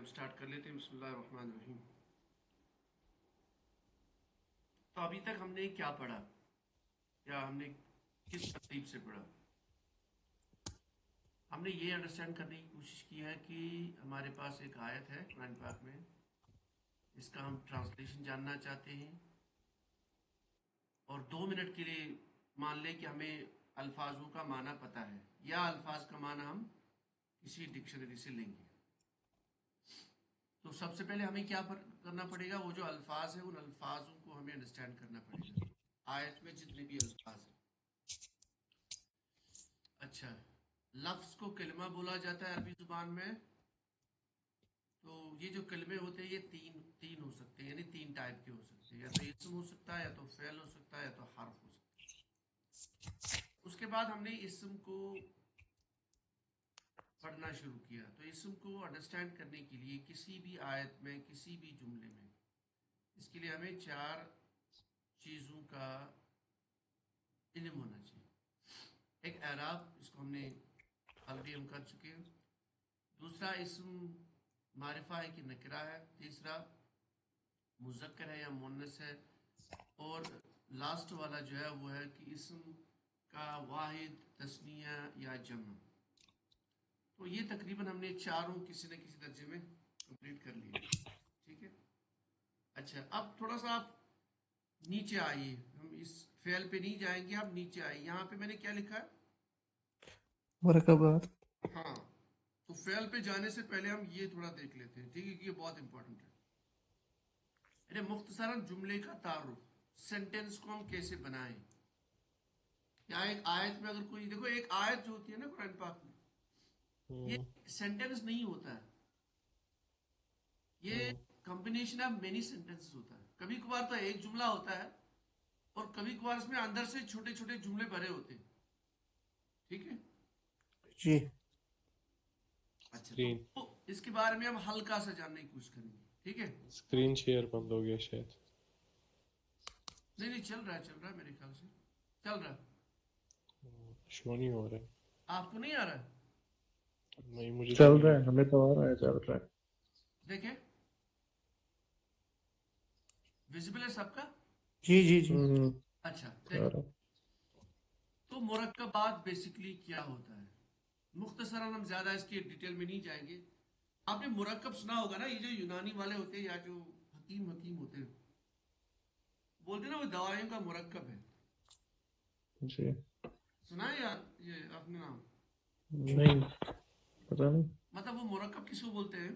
Start कर लेते हैं। बिस्मिल्लाहिर्रहमानिर्रहीम। तो अभी तक हमने क्या पढ़ा या हमने किस तरतीब से पढ़ा? हमने ये अंडरस्टैंड करने की कोशिश की है कि हमारे पास एक आयत है कुरान पाक में, इसका हम ट्रांसलेशन जानना चाहते हैं और 2 मिनट के लिए मान लें कि हमें अल्फाजों का माना पता है या अल्फाज का माना हम किसी डिक्शनरी से लेंगे। तो सबसे पहले हमें क्या करना पड़ेगा, वो जो अल्फाज है उन अल्फाजों को हमें अंडरस्टैंड करना पड़ेगा, आयत में जितने भी अल्फाज हैं। अच्छा, लफ्ज़ को कलमा बोला जाता है अरबी ज़ुबान में। तो ये जो कलमे होते हैं ये तीन तीन हो सकते हैं, यानी तीन टाइप के हो सकते हैं, या तो इस्म हो सकता है, या तो फ़ेल हो सकता है, या तो हर्फ हो सकता है। उसके बाद हमने इस्म को पढ़ना शुरू किया। तो इस्म को अंडरस्टैंड करने के लिए किसी भी आयत में, किसी भी जुमले में, इसके लिए हमें 4 चीज़ों का इल्म होना चाहिए। एक एराब, इसको हमने ऑलरेडी हम कर चुके हैं। दूसरा, इस्म मारिफा है कि नकरा है। तीसरा, मुज़क्कर है या मुन्नस है। और लास्ट वाला जो है वो है कि इस्म का वाहिद, तस्निया या जमा। तो ये तकरीबन हमने चारों किसी न किसी दर्जे में कंप्लीट कर लिए। ठीक है। अच्छा, अब थोड़ा सा आप नीचे आइए, हम इस फेल पे नहीं जाएंगे, आप नीचे आइए। यहाँ पे मैंने क्या लिखा है? मुरकबात। हाँ, तो फेल पे जाने से पहले हम ये थोड़ा देख लेते हैं, ठीक है, कि ये बहुत इंपॉर्टेंट है। अरे मुख्तसरन जुमले का तारुफ, सेंटेंस को हम कैसे बनाएं। या एक आयत में अगर कोई, देखो एक आयत जो होती है ना कुरान पाक में, ये सेंटेंस नहीं होता है, ये कॉम्बिनेशन ऑफ मेनी सेंटेंसेस होता है। कभी कभार तो एक जुमला होता है और कभी कभार इसमें अंदर से छोटे छोटे जुमले भरे होते हैं। ठीक है। जी। अच्छा, स्क्रीन तो इसके बारे में हम हल्का सा जानने की कोशिश करेंगे। ठीक है। स्क्रीन शेयर बंद हो गया शायद। नहीं नहीं, चल रहा है मेरे ख्याल से चल रहा है। शो नहीं हो रहा है। आपको नहीं आ रहा है? नहीं, मुझे तो चल नहीं रहा आ है, हमें तो आ रहा है, चल रहा है। देखें, विजिबल है सबका? जी जी जी। अच्छा, चल देखो, रहा तो मुरक्कबात बेसिकली क्या होता है? मुख्तसरन हम ज़्यादा इसकी डिटेल में नहीं जाएंगे। आपने मुरक्कब सुना होगा ना, ये जो यूनानी वाले होते हैं या जो हकीम हकीम होते हैं, बोलते हैं ना वो दवाइयों का मुरक्कब है। है। जी। सुना है यार ये आपने नाम? नहीं, पता नहीं। मतलब वो मुरक्कब किसको बोलते हैं?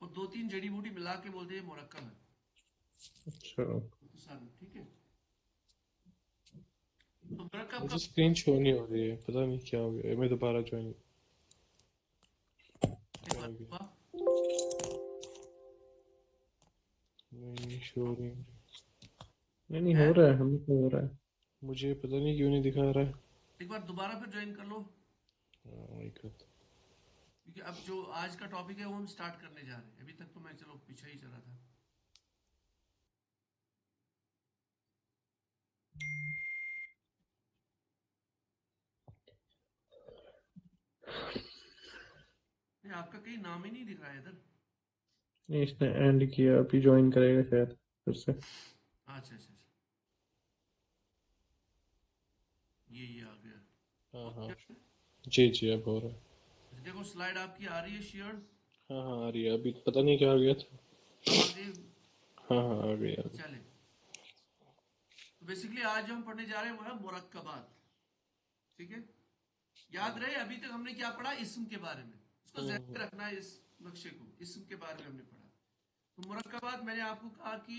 वो 2-3 जड़ी बूटी मिला के बोलते हैं मुरक्कब है अच्छा। मुख्तसरन। ठीक है। तो मुरक्कब का मुझे स्क्रीन शो नहीं हो रही है, पता नहीं क्या हो गया। मैं दोबारा ज्वाइन एक क्या बार हो गया। हुआ। नहीं, शो नहीं। नहीं नहीं, है, हो रहा है, हमें तो हो रहा है। मुझे पता नहीं क्यों नहीं दिखा रहा है। एक बार दोबारा फिर ज्वाइन कर लो, माय गॉड। क्योंकि अब जो आज का टॉपिक है वो हम स्टार्ट करने जा रहे हैं। अभी तक तो मैं चलो पीछे ही चला था। नहीं, आपका कहीं नाम ही नहीं दिख रहा है इधर। नहीं, इसने एंड किया, अभी ज्वाइन करेगा शायद फिर से। अच्छा अच्छा अच्छा, ये आ गया। हाँ हो हाँ, गया? जी जी, अब हो रहा है। अच्छा, देखो स्लाइड आपकी आ रही है शेयर। हाँ हाँ, आ रही है। अभी पता नहीं क्या हो गया था। अब आगे हाँ हाँ, आ गई आ गई। चले। तो बेसिकली आज जो हम पढ़ने जा रहे हैं वो है मुरक्कबात। ठीक है। याद रहे अभी तक हमने क्या पढ़ा इस्म के बारे में, इसको ध्यान में रखना है। इस नक्शे को, इस्म के बारे में हमने पढ़ा। तो मुरक्कबात मैंने आपको कहा कि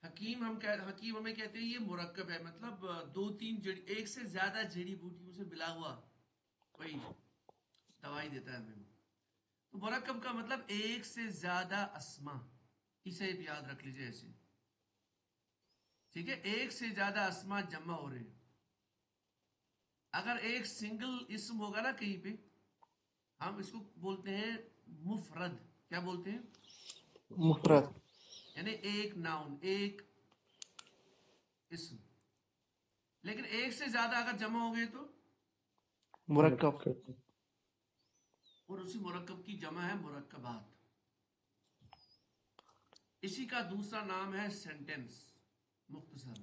हकीम हमें कहते हैं ये मुरक्कब है, मतलब 2-3 जड़ी, एक से ज्यादा जड़ी बूटियों से मिला हुआ कोई दवाई देता है हमें। तो मुरक्कब का मतलब एक से ज्यादा अस्मा, इसे याद रख लीजिए ऐसे। ठीक है, एक से ज्यादा अस्मा जमा हो रहे हैं। अगर एक सिंगल इस्म होगा ना कहीं पे, हम इसको बोलते हैं मुफरद। क्या बोलते हैं? मुफरत। यानी एक नाउन, एक इस्म। लेकिन एक से ज्यादा अगर जमा हो गए तो मुरक्कब। اور उसी मुरक्कब की जमा है मुरक्कबात। इसी का दूसरा नाम है सेंटेंस, मुख्तसर।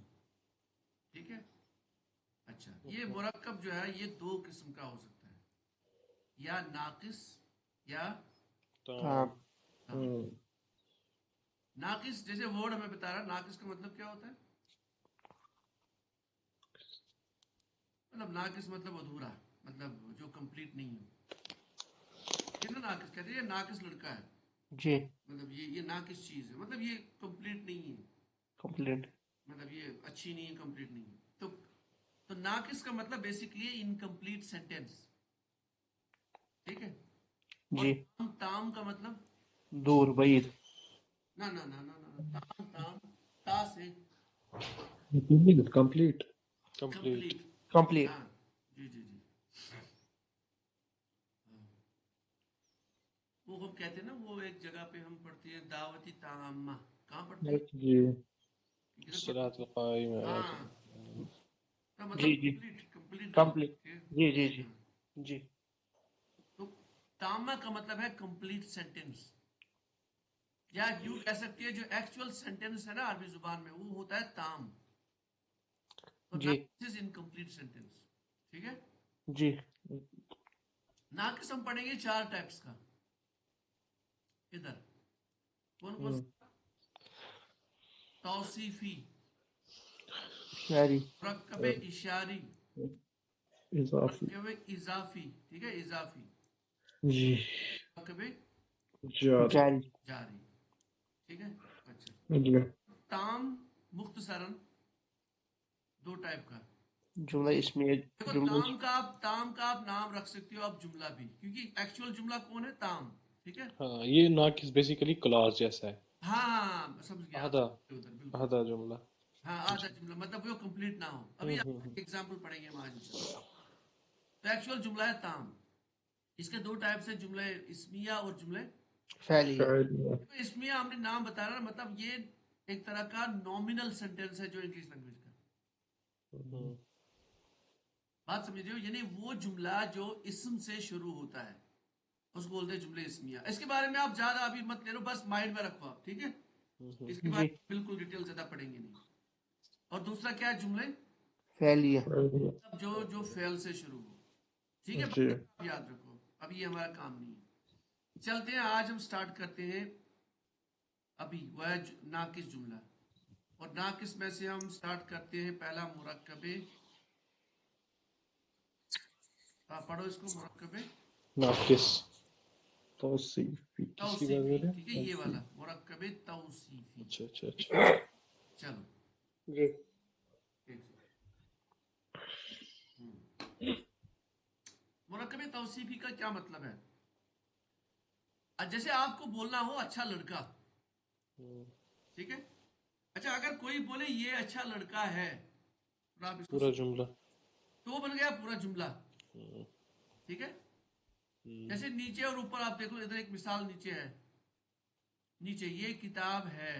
ठीक है। अच्छा, ये मुरक्कब जो है ये दो किस्म का हो सकता है, या नाकिस या تمام ताम। नाकिस जैसे वर्ड हमें बता रहा है, नाकिस का मतलब क्या होता है? मतलब नाकिस मतलब अधूरा, मतलब जो कंप्लीट नहीं हो, ये ना नाकिस कहते हैं। ये नाकिस लड़का है, جی मतलब ये नाकिस चीज है, मतलब ये कंप्लीट नहीं है, کمپلیٹ मतलब ये अच्छी नहीं है, कंप्लीट नहीं है। तो नाकिस का मतलब बेसिकली इनकम्प्लीट सेंटेंस। ठीक है। और جی ताम का मतलब دور بعید ना ना ना ना ना ना, ताम ताम ता से Complete. complete complete. کمپلیٹ हाँ जी जी जी। वो हम कहते हैं ना, वो एक जगह पे हम पढ़ते हैं दावती ताम्मा, कहाँ पढ़ते हैं? जी। किधर पढ़ते الصراط القائم हैं? على हाँ, का جی मतलब جی कंप्लीट कंप्लीट नहीं کمپلیٹ ठीक है? جی جی جی हाँ। جی तो तामा का मतलब है कंप्लीट सेंटेंस, या यूं कह सकती है जो एक्चुअल सेंटेंस है ना अरबी जुबान में, वो होता है ताम। तो جی नाकिस इज इनकम्प्लीट सेंटेंस। ठीक है। جی नाकिस हम पढ़ेंगे चार टाइप्स का। इधर कौन कौन हम्म, सा? तौसीफी, شعری मुरक्कब इशारी, इजाफी। मुरक्कब इजाफी। ठीक है, इजाफी, जी। मुरक्कब जारी। جاری जारी। ठीक है। अच्छा, जी। ताम मुख्तसरन दो टाइप का। جملہ اسمیہ देखो جملہ ताम का आप नाम रख सकते हो, आप जुमला भी, क्योंकि एक्चुअल जुमला कौन है? ताम। ठीक है। ہاں یہ ناقص بیسیکلی کلاس جیسا ہے हाँ समझ गया आप, آدھا उधर बिल्कुल। آدھا جملہ हाँ आधा जुमला, मतलब वो कंप्लीट ना हो। अभी आप एग्जाम्पल पढ़ेंगे हम आज इंशाल्लाह। तो एक्चुअल जुमला है ताम। इसके दो टाइप्स है, जुमले इस्मिया और जुमले। فعلیہ فعلیہ۔ देखो इसमिया हमने नाम बता रहा है, मतलब ये एक तरह का नॉमिनल सेंटेंस है जो इंग्लिश लैंग्वेज का। बात समझ रहे हो? यानी वो जुमला जो इस्म से शुरू होता है उसको बोलते हैं जुमले इस्मिया। इसके बारे में आप ज्यादा अभी मत ले लो, बस माइंड में रखो आप। ठीक है। इसके جی बारे में बिल्कुल डिटेल ज्यादा पढ़ेंगे नहीं। और दूसरा क्या है? जुमले فعلیہ فعلیہ۔ जो जो फेल से शुरू हो। ठीक है, जी। बाकी आप याद रखो, अभी ये हमारा काम नहीं है। चलते हैं, आज हम स्टार्ट करते हैं अभी वह नाकिस जुमला। और नाकिस में से हम स्टार्ट करते हैं पहला मुरक्कबे। पढ़ो इसको, मुरक्कबे ناقص توصیفی۔ کس کی بات तौसीफी। کر رہے ठीक है, ہیں ये वाला मुरक्कबे तौसीफी। اچھا اچھا ठीक اچھا है। चलो جی एक मुरक्कबे तौसीफी का क्या मतलब है? जैसे आपको बोलना हो अच्छा लड़का। ठीक है। अच्छा, अगर कोई बोले ये अच्छा लड़का है, और आप इसको پورا جملہ तो वो बन गया पूरा जुमला। ठीक है। जैसे नीचे और ऊपर आप देख लो, इधर एक मिसाल नीचे है। नीचे ये किताब है,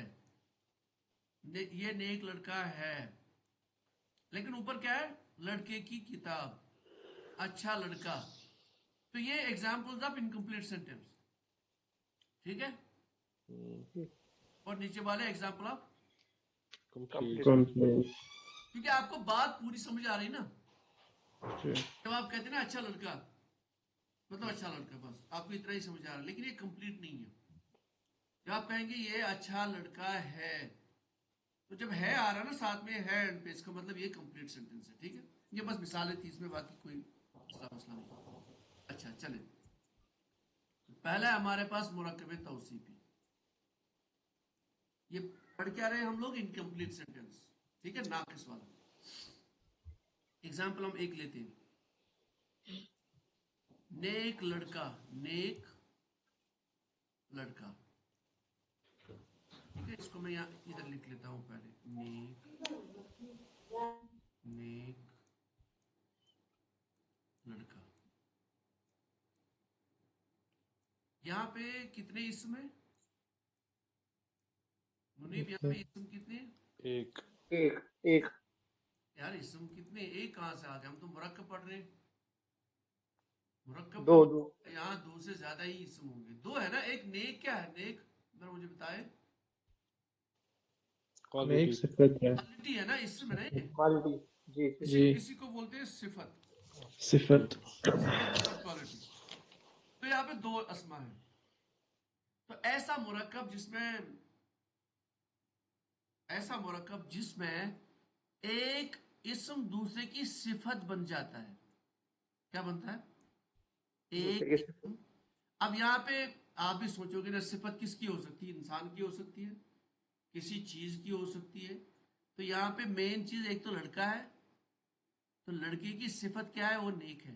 ये नेक लड़का है, लेकिन ऊपर क्या है? लड़के की किताब, अच्छा लड़का। तो ये एग्जाम्पल्स ऑफ इनकम्प्लीट सेंटेंस। ठीक है। और नीचे वाले एग्जाम्पल ऑफ, کمپلیٹ کمپلیٹ۔ क्योंकि आपको बात पूरी समझ आ रही ना। जी। जब आप कहते हैं ना अच्छा लड़का, मतलब अच्छा लड़का, बस आपको इतना ही समझ आ रहा है, लेकिन ये कंप्लीट नहीं है। जब आप कहेंगे ये अच्छा लड़का है, तो जब है आ रहा है ना साथ में, है एंड पे, इसका मतलब ये कंप्लीट सेंटेंस है। ठीक है। ये बस मिसालें थी इसमें, बाकी कोई मसला मसला नहीं। अच्छा चले, पहला है हमारे पास मुरक्कबे तौसीफी। ये पढ़ क्या रहे हैं हम लोग? Incomplete sentence. ठीक है, नाकिस वाला। एग्जाम्पल हम एक लेते हैं। नेक लड़का, नेक लड़का। ठीक है, इसको मैं यहाँ इधर लिख लेता हूँ पहले। नेक, नेक लड़का। यहाँ पे कितने इसम है मुनीब? यहाँ पे इसम कितने हैं? ایک ایک ایک यार इसम कितने? एक कहाँ से आ गए? हम तो मुरक्कब पढ़ रहे हैं। مرکب دو کا دو یہاں دو سے زیادہ ہی اسم ہوں گے. دو ہے نا. ایک نیک کیا ہے؟ نیک ذرا مجھے بتائے. نیک quality. صفت ہے. کوالٹی ہے نا، اسم ہے نا یہ. کوالٹی. جی جی جی اسی کو بولتے ہیں صفت. صفت. صفت مطلب کوالٹی. تو یہاں پہ دو اسما ہیں. تو ایسا مرکب جس میں ایک اسم دوسرے کی صفت بن جاتا ہے. کیا بنتا ہے؟ ایک دوسرے کے اسم. اب یہاں پہ آپ بھی سوچو گے نا، صفت کس کی ہو سکتی ہے؟ انسان کی ہو سکتی ہے، کسی چیز کی ہو سکتی ہے. تو یہاں پہ مین چیز ایک تو لڑکا ہے. تو لڑکے کی صفت کیا ہے؟ وہ نیک ہے.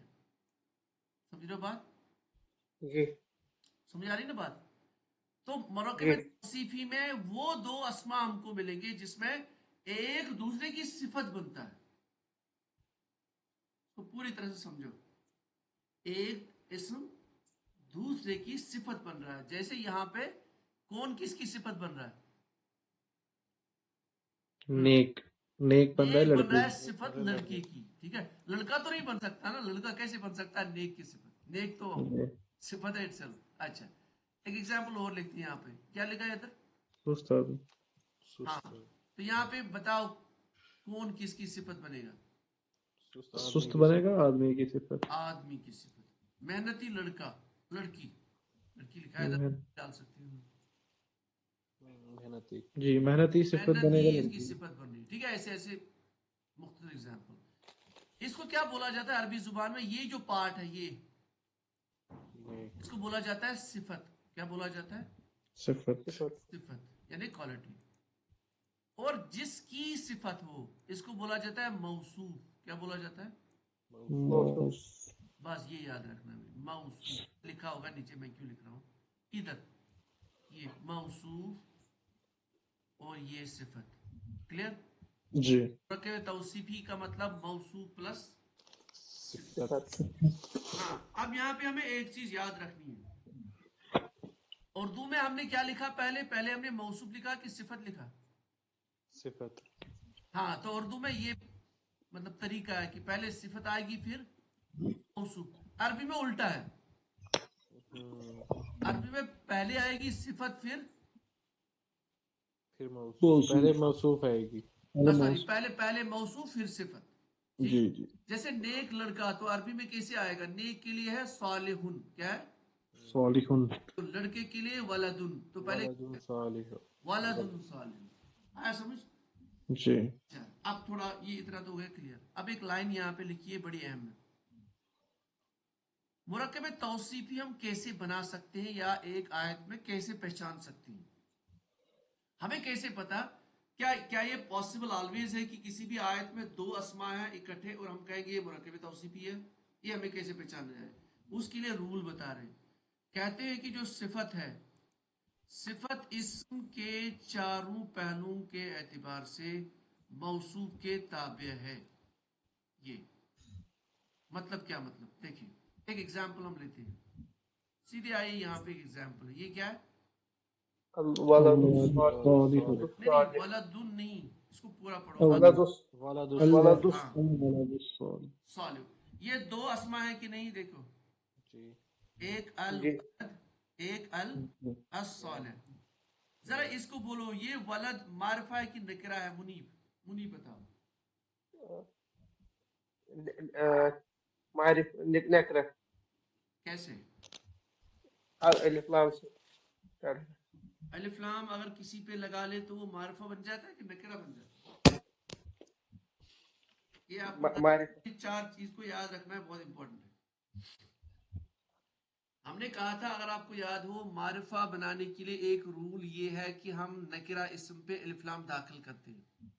سمجھ رہے ہو بات؟ جی سمجھ آ رہی نا بات؟ تو مرکب جی توصیفی میں وہ دو اسما ہم کو ملیں گے جس میں ایک دوسرے کی صفت بنتا ہے. تو پوری طرح سے سمجھو. ایک اسم دوسرے کی صفت بن رہا ہے. جیسے یہاں پہ کون کس کی صفت بن رہا ہے؟ نیک. نیک بن رہا ہے نیک بن لڑکے رہا ہے کی. صفت لڑکے کی. ٹھیک ہے. لڑکا تو نہیں بن سکتا نا. لڑکا کیسے بن سکتا ہے نیک کی صفت؟ نیک تو صفت ہے itself. اچھا، ایک ایگزامپل اور لکھتے ہیں. یہاں پہ کیا لکھا ہے ادھر؟ سست آدمی. ہاں. سست تو یہاں پہ بتاؤ کون کس کی صفت بنے گا؟ سست آدمی سست کی بنے صفت. گا آدمی کی صفت. آدمی کی صفت. محنتی لڑکا. لڑکی لکھا ہے ادھر، محنت. ڈال سکتے ہیں. محنتی. جی محنتی صفت بنے گا محنتی اس کی لڑکی. صفت بن رہی. ٹھیک ہے. ایسے ایسے مختلف ایگزامپل. اس کو کیا بولا جاتا ہے عربی زبان میں؟ یہ جو پارٹ ہے یہ، نیک. اس کو بولا جاتا ہے صفت. کیا بولا جاتا ہے؟ صفت. صفت. صفت یعنی کوالٹی. اور جس کی صفت ہو اس کو بولا جاتا ہے موصوف. کیا بولا جاتا ہے؟ موصوف. موصوف. بس یہ یاد رکھنا ہے. موصوف لکھا ہوگا نیچے، میں کیوں لکھ رہا ہوں ادھر. یہ موصوف اور یہ صفت. کلیئر؟ جی. مرکب توصیفی کا مطلب موصوف پلس. صفت. صفت. ہاں. اب یہاں پہ ہمیں ایک چیز یاد رکھنی ہے. اردو میں ہم نے کیا لکھا؟ پہلے ہم نے موصوف لکھا کہ صفت لکھا؟ صفت. ہاں. تو اردو میں یہ مطلب طریقہ ہے کہ پہلے صفت آئے گی پھر موصوف. عربی میں الٹا ہے. عربی میں پہلے آئے گی صفت پھر پھر موصوف. موصوف. پہلے موصوف آئے گی. سوری، پہلے موصوف پھر صفت. ٹھیک. جی جی. جیسے نیک لڑکا تو عربی میں کیسے آئے گا؟ نیک کے لیے ہے صالحن. کیا ہے؟ صالحن. تو لڑکے کے لیے ولدن. تو پہلے ولد صالح. ولدن صالح. آیا سمجھ؟ جی. اچھا، اب تھوڑا یہ اتنا تو ہو گیا کلیئر. اب ایک لائن یہاں پہ لکھیے، بڑی اہم ہے. مرکب توصیفی ہم کیسے بنا سکتے ہیں یا ایک آیت میں کیسے پہچان سکتے ہیں؟ ہمیں کیسے پتا؟ کیا یہ پاسبل آلویز ہے کہ کسی بھی آیت میں دو اسما ہیں اکٹھے اور ہم کہیں گے یہ مرکب توصیفی ہے؟ یہ ہمیں کیسے پہچانا جائے؟ اس کے لیے رول بتا رہے ہیں. کہتے ہیں کہ جو صفت ہے، صفت اسم کے چاروں پہلوؤں کے اعتبار سے موصوف کے تابع ہے. یہ مطلب کیا؟ مطلب دیکھیں، ایک ایگزامپل ہم لیتے ہیں. سیدھے آئیے یہاں پہ ایک ایگزامپل ہے. یہ کیا ہے؟ الولد الصالح. صالح. نہیں ولدن نہیں، اس کو پورا پڑھو. ولد ولد ولد ہاں الولد الصالح. صالح. یہ دو اسما ہے کہ نہیں؟ دیکھو، جی. ایک جی الولد، ایک الصالح. ذرا اس کو بولو، یہ ولد معرفہ ہے کہ نکرہ ہے؟ منیب بتاؤ. معرف نکرہ. کیسے؟ الف لام سے. الف لام اگر کسی پہ لگا لے تو وہ معرفہ بن جاتا ہے کہ نکرہ بن جاتا ہے؟ یہ آپ معرف. چار چیز کو یاد رکھنا ہے، بہت امپورٹنٹ ہے. ہم نے کہا تھا اگر آپ کو یاد ہو، معرفہ بنانے کے لیے ایک رول یہ ہے کہ ہم نکرہ اسم پہ الف لام داخل کرتے ہیں.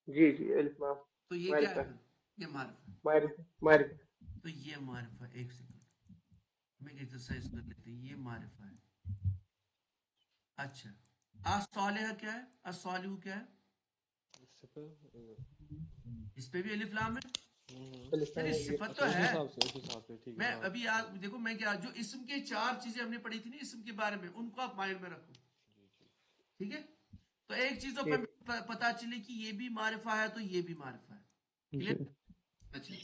جی جی الف لام. تو یہ کیا معرفہ. ہے؟ یہ معرفہ. معرفہ. تو یہ معرفہ، ایک سیکنڈ ہم ایک ایکسرسائز کر لیتے ہیں. یہ معرفہ ہے. اچھا، الصالح کیا ہے؟ الصالح کیا ہے؟ اس پہ بھی الف لام ہے. الف لام یعنی ہے. صفت تو اچھا، اس ہے. حساب سے ٹھیک میں ہے. ہاں. ابھی دیکھو میں کیا، جو اسم کے چار چیزیں ہم نے پڑھی تھی نا اسم کے بارے میں، ان کو آپ مائنڈ میں رکھو. ٹھیک ہے. تو ایک چیز تو پتہ چلی کہ یہ بھی معرفہ ہے تو یہ بھی معرفہ ہے. جی. کلیئر؟ اچھا،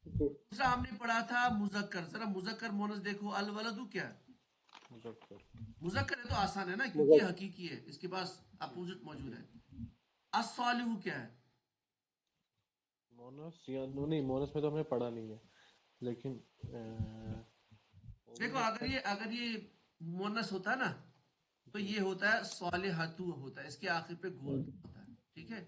جی دوسرا ہم نے پڑھا تھا مذکر. ذرا مذکر مونس دیکھو. الولدو کیا ہے؟ مذکر. مذکر ہے تو آسان ہے نا کیونکہ یہ مذکر حقیقی ہے, اس کے پاس اپوزٹ موجود ہے. الصالح کیا ہے؟ مونس یا نہیں, مونس میں تو ہم نے پڑھا نہیں ہے, لیکن وہ بھی دیکھو اگر یہ مونس ہوتا ہے نا تو یہ ہوتا ہے صالحتو ہوتا ہے, اس کے آخر پہ گول ہوتا ہے. ٹھیک ہے,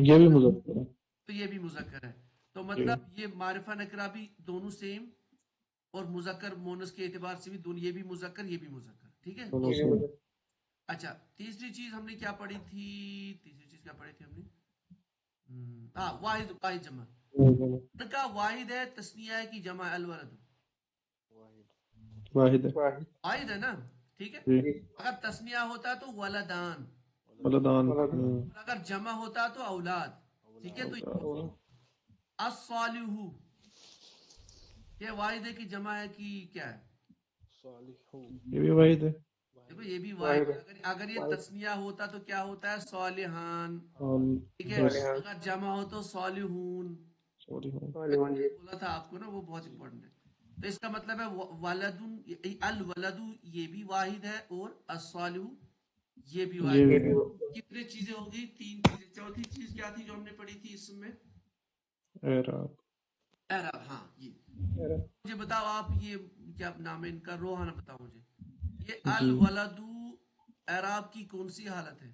یہ بھی مذکر ہے. تو یہ بھی مذکر ہے. تو جی مطلب یہ معرفہ نکرہ بھی دونوں سیم, اور مذکر مونس کے اعتبار سے بھی دونوں, یہ بھی مذکر یہ بھی مذکر. ٹھیک ہے. دونوں یہ بھی سے. مذکر. اچھا, تیسری چیز ہم نے کیا پڑھی تھی؟ تیسری چیز کیا پڑھی تھی ہم نے؟ ہاں, واحد. واحد جمع. کا واحد ہے, تسنیہ ہے کہ جمع؟ الولد واحد ہے. واحد. واحد ہے نا. ٹھیک ہے. جی جی اگر تسنیہ ہوتا تو ولدان, ولدان. ولد. اور اگر جمع ہوتا تو اولاد. ٹھیک ہے. تو الصالح یہ واحد ہے کہ جمع ہے کہ کیا ہے؟ صالح. یہ بھی واحد ہے. دیکھو یہ بھی واحد واحد ہے. ہے. اگر یہ واحد. تسنیہ ہوتا تو کیا ہوتا ہے؟ صالحان. ٹھیک ہے. یس. صالحان. اگر جمع ہو تو صالحون. سوری. صالحون. جی بولا تھا آپ کو نا, وہ بہت امپورٹنٹ ہے. تو اس کا مطلب ہے ولدن, الولد یہ بھی واحد ہے, اور الصالح یہ بھی یہ واحد یہ ہے. بھی بھی کتنی چیزیں ہوگی؟ 3 چیزیں. چوتھی چیز کیا تھی جو ہم نے پڑھی تھی اس میں؟ اعراب. اعراب. ہاں, یہ ہے. مجھے بتاؤ آپ, یہ کیا نام ہے ان کا؟ روحانہ بتاؤ مجھے. یہ جی الولد اعراب کی کون سی حالت ہے؟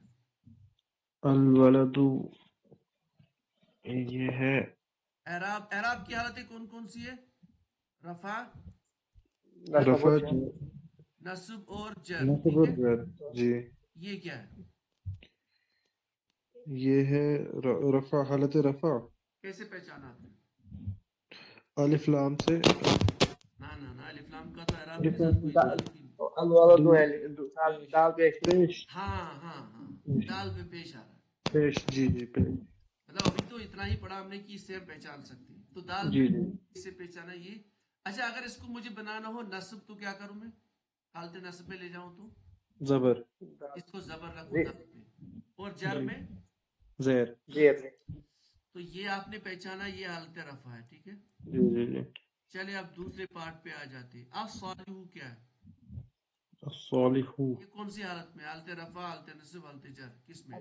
الولد یہ ہے اعراب کی حالتیں کون کون سی ہے؟ رفع, نصب و رفع, جر. نصب اور جر. نصب ٹھیک اور ہے. جر. جی یہ کیا ہے؟ یہ ہے رفع, حالت رفع. کیسے پہچانا آپ نے؟ الف لام سے. نہ الف لام کا تو اعراب کے الف ساتھ لام کوئی سے تعلق ہی نہیں. الولد دو دال پیش. پیش. ہاں, دال پہ پیش آ رہا ہے. پیش. جی جی پیش. مطلب ابھی تو اتنا ہی پڑھا ہم نے کہ اس سے ہم پہچان سکتے ہیں. تو دال جی پہ جی سے پہچانا یہ. اچھا, اگر اس کو مجھے بنانا ہو نصب تو کیا کروں میں؟ حالت نصب میں لے جاؤں تو زبر. اس کو زبر رکھوں جی دال پہ, اور جر جی میں. زیر. جی تو یہ آپ نے پہچانا, یہ حالت رفع ہے. ٹھیک ہے. جی جی جی. چلے اب دوسرے پارٹ پہ آ جاتے. اب صالح کیا ہے؟ الصالح یہ کون سی حالت میں؟ حالت رفع, حالت نصب, حالت جر, کس میں؟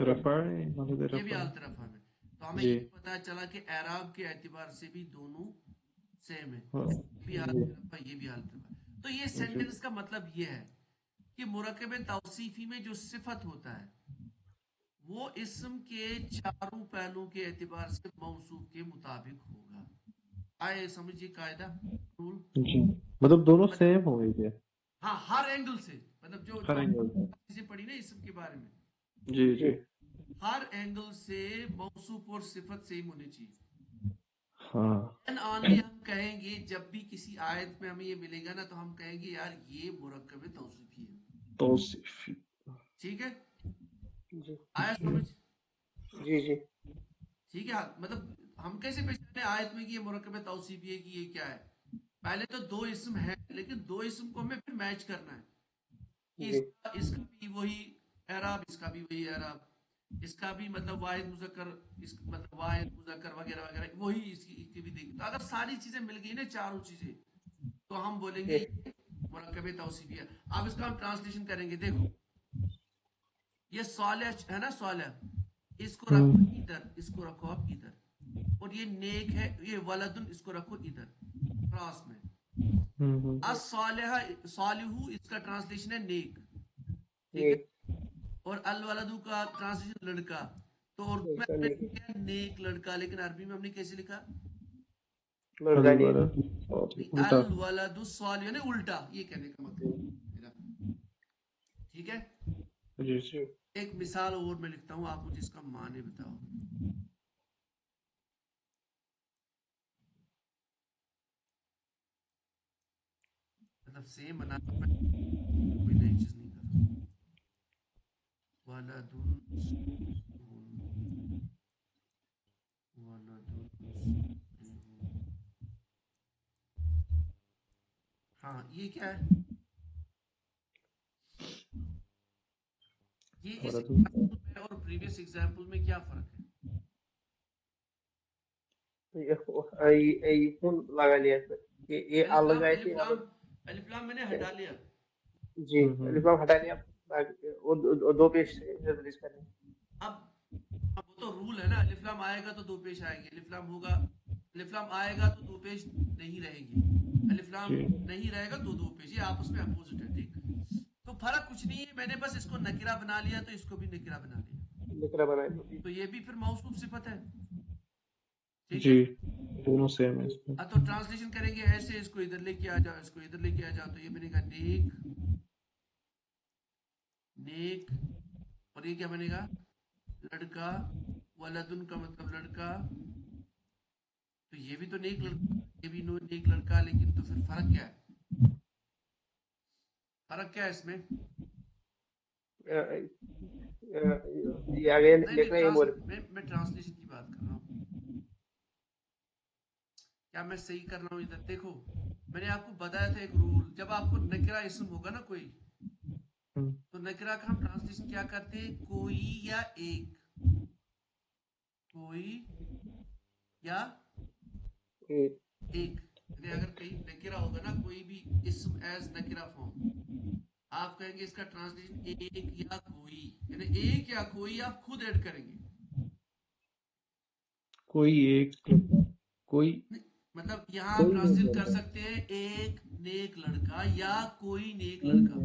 رفع ہے, حالت یہ بھی رفع. حالت رفع میں. تو ہمیں جی یہ پتا چلا کہ اعراب کے اعتبار سے بھی دونوں سیم ہے. ہاں. یہ بھی جی حالت رفع, یہ بھی حالت رفع. تو یہ جی سینٹنس کا مطلب یہ ہے کہ مرکب توصیفی میں جو صفت ہوتا ہے وہ اسم کے چاروں پہلوں کے اعتبار سے موصوف کے مطابق ہوگا. آئے سمجھیے قاعدہ, رول. جی. مطلب دونوں مطلب سیم ہو گئی تھے ہاں, ہر اینگل سے. مطلب جو ہر جو اینگل سے. چیزیں پڑھی نا اسم کے بارے میں, جی جی. ہر اینگل سے موصوف اور صفت سیم ہونی چاہیے. ہاں. اینڈ اونلی ہم کہیں گے جب بھی کسی آیت میں ہمیں یہ ملے گا نا, تو ہم کہیں گے یار یہ مرکب توصیفی ہے. توصیف. ٹھیک ہے, جی آیا سمجھ؟ جی جی ٹھیک ہے. مطلب ہم کیسے پہچانے آیت میں کہ یہ مرکب توصیفی ہے, کہ یہ کیا ہے؟ پہلے تو دو اسم ہیں, لیکن دو اسم کو ہمیں پھر میچ کرنا ہے کہ جی اس کا بھی وہی اعراب, اس کا بھی وہی اعراب, اس کا بھی مطلب واحد مذکر, اس مطلب واحد مذکر وغیرہ وغیرہ, وہی اس کی بھی دیکھیں. تو اگر ساری چیزیں مل گئی نا, چاروں چیزیں, تو ہم بولیں گے جی یہ مرکب توصیفی ہے. اب اس کا ہم ٹرانسلیشن کریں گے. دیکھو یہ صالح ہے نا, صالح, اس کو رکھو ادھر, اس کو رکھو اب ادھر. اور یہ نیک ہے, یہ ولدن, اس کو رکھو ادھر کراس میں. الصالح, صالح اس کا ٹرانسلیشن ہے نیک. ٹھیک ہے. نیک. اور الولد کا ٹرانسلیشن لڑکا. تو اردو میں ہم نے لکھا ہے نیک لڑکا, لیکن عربی میں ہم نے کیسے لکھا؟ لڑکا نیک. الٹا. الولد الصالح, یعنی الٹا. یہ کہنے کا مطلب میرا. ٹھیک ہے. جی. جی ایک مثال اور میں لکھتا ہوں, آپ مجھے اس کا معنی بتاؤ. مطلب سیم بنانا, کوئی نئی چیز نہیں کر رہا. ولدن ہاں, یہ کیا ہے؟ یہ اس ایگزامپل میں اور پریویس ایگزامپل میں کیا فرق ہے؟ ये खून लगा लिया इसमें, ये आ लगाए थे यहाँ पे। अलिफ लाम मैंने हटा लिया। जी, अलिफ लाम हटा लिया, वो दो पेश रिलीज कर रहे हैं। अब वो तो रूल है ना, अलिफ लाम आएगा तो दो पेश आएंगे, अलिफ लाम होगा, अलिफ लाम आएगा तो दो पेश नहीं रहेगी, अलिफ लाम जी। नहीं रहेगा तो दो पेश, ये आपस में अपोजिट है, ठीक। तो फर्क कुछ नहीं है, मैंने बस इसको नकिरा बना लिया तो इसको भी नकिरा बना लिया, निकरा बनाए। तो ये भी फिर मौसूफ सिफत है, ठीक जी, है। दोनों सेम है इसमें। तो ट्रांसलेशन करेंगे ऐसे, इसको इधर लेके आ जाओ, इसको इधर लेके आ जाओ, तो ये बनेगा नेक, नेक, और ये क्या बनेगा, लड़का, वलदुन का मतलब लड़का, तो ये भी तो नेक लड़का, ये भी नेक लड़का, लेकिन तो फिर फर्क क्या है, फर्क क्या है इसमें? ये आगे नहीं देख रहे हैं मोर। मैं ट्रांसलेशन की बात कर रहा हूँ, क्या मैं सही कर रहा हूँ? इधर देखो, मैंने आपको बताया था एक रूल, जब आपको नकरा इस्म होगा ना कोई, तो नकरा का हम ट्रांसलेशन क्या करते हैं, कोई या एक, कोई या एक, अगर कहीं नकरा होगा ना, कोई भी इस्म एज नकरा फॉर्म, आप कहेंगे इसका ट्रांसलेशन एक या कोई, यानी एक या कोई आप खुद ऐड करेंगे, कोई एक, कोई, मतलब यहाँ आप ट्रांसलेट कर सकते हैं एक नेक लड़का या कोई नेक लड़का,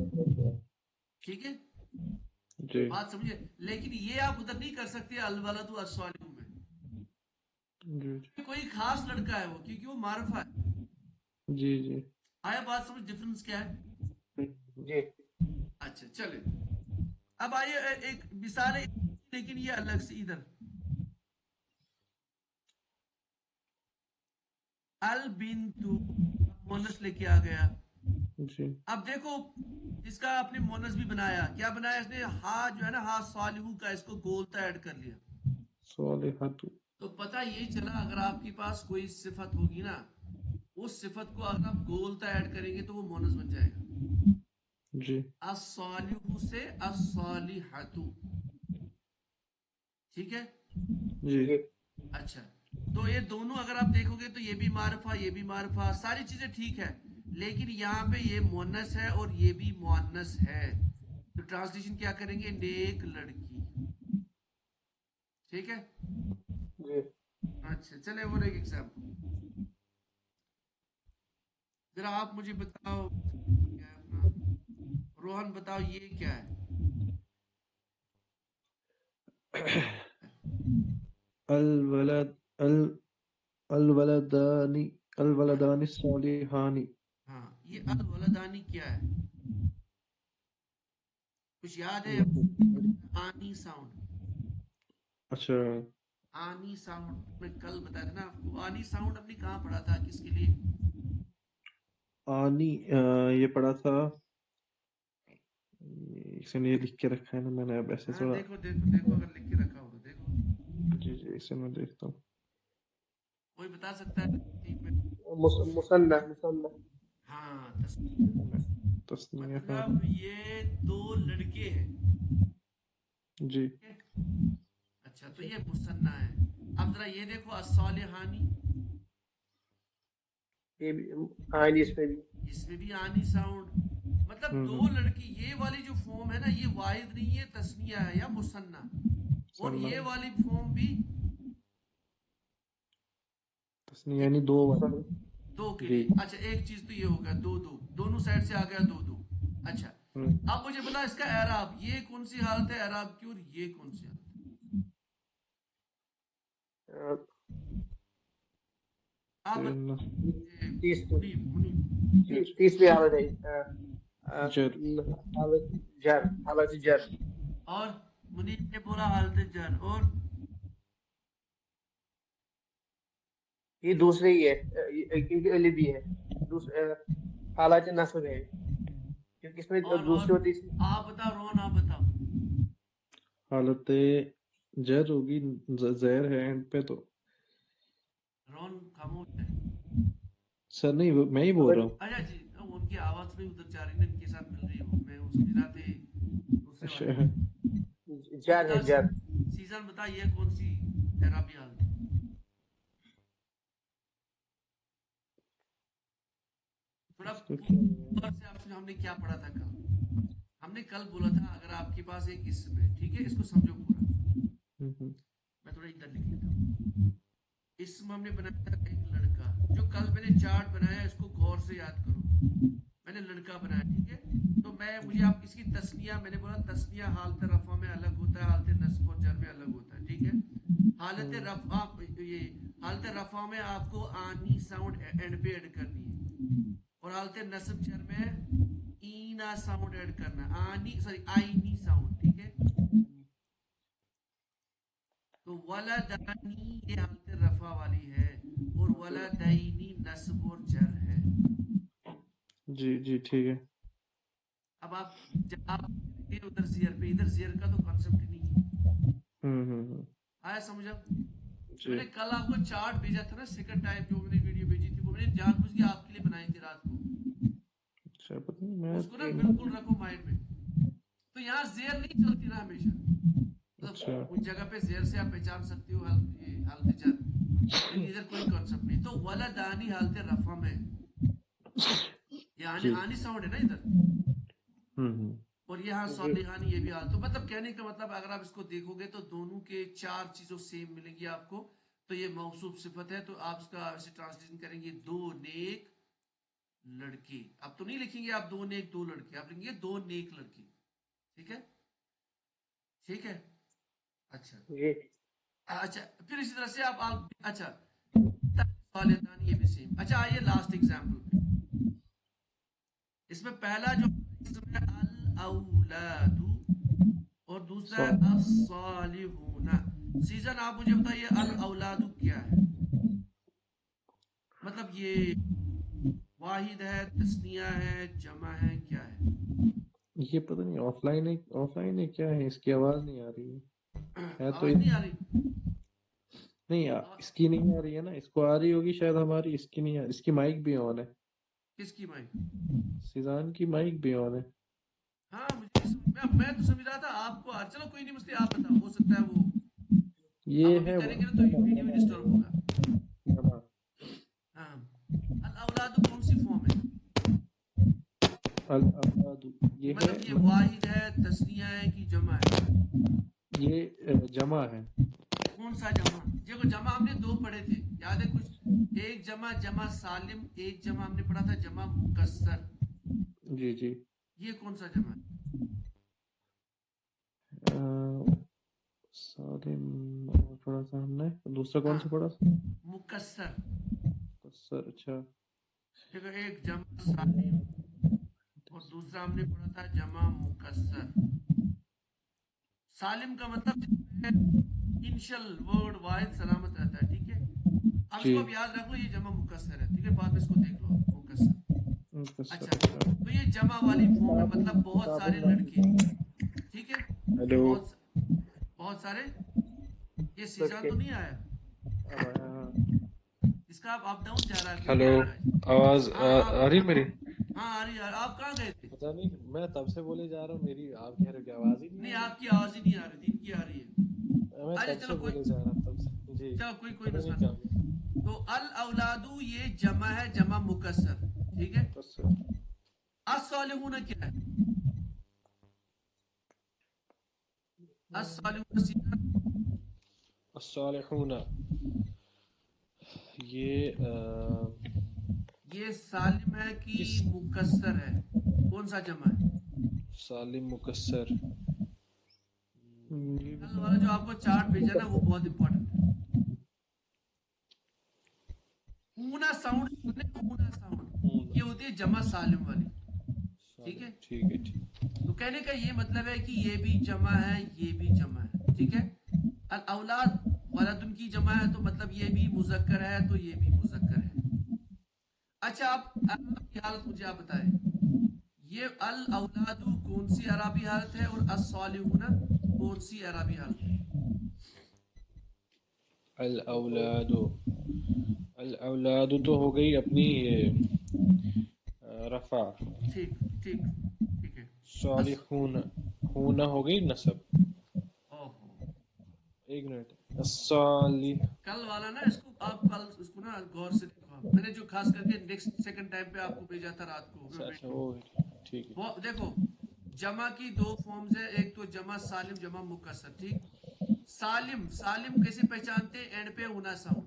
ठीक है, जी बात समझिए। लेकिन ये आप उधर नहीं कर सकते अल-वलदु अस्सालिहु में, जी कोई खास लड़का है वो, क्योंकि वो मारफा है। जी जी आया बात समझ, डिफरेंस क्या है? जी। अच्छा चले, अब आइए एक मिसाल है, लेकिन ये अलग से, इधर अल बिंतु मोनस लेके आ गया, जी। अब देखो इसका आपने मोनस भी बनाया, क्या बनाया इसने, हा जो है ना, हा सालिहु का इसको गोलता ऐड कर लिया, सालिहातु। तो पता यही चला, अगर आपके पास कोई सिफत होगी ना, उस सिफत को अगर आप गोलता ऐड करेंगे तो वो मोनस बन जाएगा, जी अस्सालिहु से अस्सालिहातु, ठीक है। जी अच्छा, तो ये दोनों अगर आप देखोगे तो ये भी मारफा, ये भी मारफा, सारी चीजें ठीक है, लेकिन यहाँ पे ये मुअन्नस है और ये भी मुअन्नस है, तो ट्रांसलेशन क्या करेंगे, नेक लड़की, ठीक है। जी। अच्छा चले, और एक एग्जाम्पल जरा आप मुझे बताओ, क्या है अपना, रोहन बताओ ये क्या है, अल वलद अल वलदानी, अल वलदानी सालिहानी। हाँ ये अल वलदानी क्या है, कुछ याद है? आनी साउंड, अच्छा, आनी साउंड मैं कल बताया था ना आपको, आनी साउंड हमने कहाँ पढ़ा था, किसके लिए? आनी, ये पढ़ा था, इसने ये लिख के रखा है ना मैंने, अब ऐसे हाँ थोड़ा। देखो देखो देखो, अगर लिख के रखा हो तो देखो, जी जी, इसे मैं देखता हूँ। कोई बता सकता है तरतीब में? Muthanna, Muthanna. हाँ तस्नीया, तस्नीया, हाँ मतलब ये दो लड़के हैं, जी। ठीक है? अच्छा तो ये मुसन्ना है, अब जरा ये देखो अस्सालिहानी, ये भी आनी, इसमें भी आनी साउंड, मतलब दो लड़की, ये वाली जो फॉर्म है ना, ये वाहिद नहीं है, तस्निया है या मुसन्ना, और सन्ना, ये वाली फॉर्म भी तस्नीया ये यानी दो वाला। दो के जी। लिए। अच्छा एक चीज तो ये हो गया, दो दो, दोनों साइड से आ गया दो दो। अच्छा अब मुझे बता इसका एराब, ये कौन सी हालत है एराब की, और ये कौन सी हालत है? आप मुनीब, मुनीब तीसरी हालत है जर, हालत जर, हालत जर। और मुनीब ने बोला हालत जर, और ये दूसरे ही है, क्योंकि अली भी है, दूसरे हालत नस्ब है, क्योंकि इसमें दूसरी और तीसरी। आप बताओ रोहन, आप बताओ, हालत जर होगी, जहर है एंड पे तो। रोहन खामोश है। सर नहीं, मैं ही बोल रहा हूँ। अच्छा जी, उनकी आवाज में उधर जा रही है, इनके साथ मिल रही हूँ मैं, वो समझ रहा थे दूसरे अच्छा, वाले। जर है, जर। सीजन बता, ये कौन सी एराबी हालत है? थोड़ा इसको क्या ऊपर से आपसे हमने क्या पढ़ा था कल? हमने कल बोला था अगर आपके पास एक इसम है, ठीक है, इसको समझो पूरा, मैं थोड़ा इधर लिख लेता हूँ। इसम हमने बनाया था एक लड़का, जो कल मैंने चार्ट बनाया इसको गौर से याद करो। मैंने लड़का बनाया, ठीक है, तो मुझे आप इसकी तस्निया, मैंने बोला तस्निया हालत रफा में अलग होता है, हालत नस्ब और जर में अलग होता है, ठीक है। हालत रफा, ये हालत रफा में आपको आनी साउंड एंड पे ऐड करनी है, और हालत नस्ब जर में ईना साउंड ऐड करना, आईनी साउंड, ठीक है। तो वलदानी ये हालत रफा वाली है, और वलदैनी नस्ब और जर है। जी जी ठीक है। अब आप जब आप उधर जियर पे, इधर जियर का तो कॉन्सेप्ट ही नहीं है। आया समझ? अब जी मैंने कल आपको चार्ट भेजा था ना, सेकंड टाइम जो मैंने वीडियो भेजी थी, वो मैंने जानबूझ के आपके लिए बनाई थी रात को। अच्छा, पता नहीं मैं उसको ना बिल्कुल रखो माइंड में। तो यहाँ जेर नहीं चलती ना हमेशा, अच्छा मतलब उस जगह पे जेर से आप पहचान सकते हो हालत जर, लेकिन इधर कोई कॉन्सेप्ट नहीं। तो वलदानी हालत रफा में, ये आनी साउंड है ना इधर, और यहाँ सालिहानी ये भी हाल। तो मतलब कहने का मतलब अगर आप इसको देखोगे तो दोनों के चार चीजों सेम मिलेंगी आपको। तो ये मौसूफ सिफत है, तो आप इसका ऐसे ट्रांसलेशन करेंगे दो नेक लड़के। अब तो नहीं लिखेंगे आप दो नेक दो लड़के, आप लिखेंगे दो नेक लड़के, ठीक है, ठीक है। अच्छा अच्छा, फिर इसी तरह से आप अच्छा सालिहानी ये भी सेम। अच्छा आइए लास्ट एग्जाम्पल पे, इसमें पहला जो इसमें अल औलादू और दूसरा है अस्सालिहूना। सीजन आप मुझे बताइए अल औलादू क्या है? मतलब ये वाहिद है, तस्निया है, जमा है, क्या है? ये पता नहीं ऑफलाइन है क्या है, इसकी आवाज नहीं आ रही है तो आवाज नहीं आ रही? नहीं इसकी नहीं आ रही है ना, इसको आ रही होगी शायद हमारी, इसकी नहीं आ रही। इसकी माइक भी ऑन है, किसकी माइक? सीजान की माइक भी ऑन है। हाँ मुझे मैं तो समझ रहा था आपको। चलो कोई नहीं, मुझे आप बताओ, हो सकता है वो ये अब अभी है करेंगे ना तो वीडियो भी डिस्टर्ब होगा। हाँ, अल औलादू कौन सी फॉर्म है? अल औलादू ये है, मतलब ये वाहिद है, तस्निया है कि जमा है? ये जमा है। कौन सा जमा? देखो जमा हमने दो पढ़े थे, याद है कुछ? एक जमा जमा सालिम, एक जमा हमने पढ़ा था जमा मुकस्सर। जी जी ये कौन सा जमा है? सालिम और पढ़ा था हमने, दूसरा कौन सा हाँ, पढ़ा था? मुकस्सर। सर अच्छा देखो एक जमा सालिम और दूसरा हमने पढ़ा था जमा मुकस्सर। सालिम का मतलब जिसमें इनिशियल वर्ड वाहिद सलामत रहता है, ठीक है। अब जी इसको आप याद रख लो, ये जमा मुकस्सर है, ठीक है, बाद में इसको देख लो मुकस्सर। अच्छा, तो ये जमा वाली फॉर्म है, मतलब बहुत सारे लड़के, ठीक है, हेलो बहुत बहुत सारे। ये सीजान तो नहीं आया, इसका आप अप डाउन जा रहा है हेलो, कुछ? आवाज हाँ आ रही मेरी? हाँ आ रही है। आप कहाँ गए थे? पता नहीं, मैं तब से बोले जा रहा हूँ, मेरी आप कह रहे हो कि आवाज ही नहीं नहीं आ रही। आपकी आवाज ही नहीं आ रही थी, इनकी आ रही है। मैं अच्छा तब चलो से कोई, बोले जा रहा हूँ तब से जी। चलो कोई पता नहीं मसला क्या नहीं। तो अल औलादू ये जमा है, जमा मुकस्सर, ठीक है। अस्सालिहून क्या है? अस्सालिहून सीधा अस्सालिहून ये सालिम है कि किस मुकस्सर है? कौन सा जमा है? सालिम मुकस्सर? कल वाला जो आपको चार्ट भेजा ना वो बहुत इंपॉर्टेंट है। ऊना साउंड, ऊना साउंड ये होती है जमा सालिम वाली, ठीक है। ठीक है ठीक। तो कहने का ये मतलब है कि ये भी जमा है, ये भी जमा है, ठीक है। अल औलाद वलदुन की जमा है, तो मतलब ये भी मुजक्कर है, तो ये भी मुजक्कर है। अच्छा आपकी हालत मुझे आप बताएं, ये अल औलादू कौन सी अरबी हालत है और अस्सालिहूना कौन सी अरबी हालत है? अल औलादो, अल औलादो तो हो गई अपनी रफा। ठीक ठीक ठीक है। अस सालिहून, हूना हो गई नसब। ओहो, एक मिनट, सालिह कल वाला ना इसको आप कल इसको ना गौर से देखो। मैंने जो खास करके नेक्स्ट सेकंड टाइम पे आपको भेजा था रात को, अच्छा वो ठीक है। वो देखो जमा की दो फॉर्म्स है, एक तो जमा सालिम जमा मुकस्सर, ठीक। सालिम सालिम कैसे पहचानते हैं? एंड पे ऊना साउंड,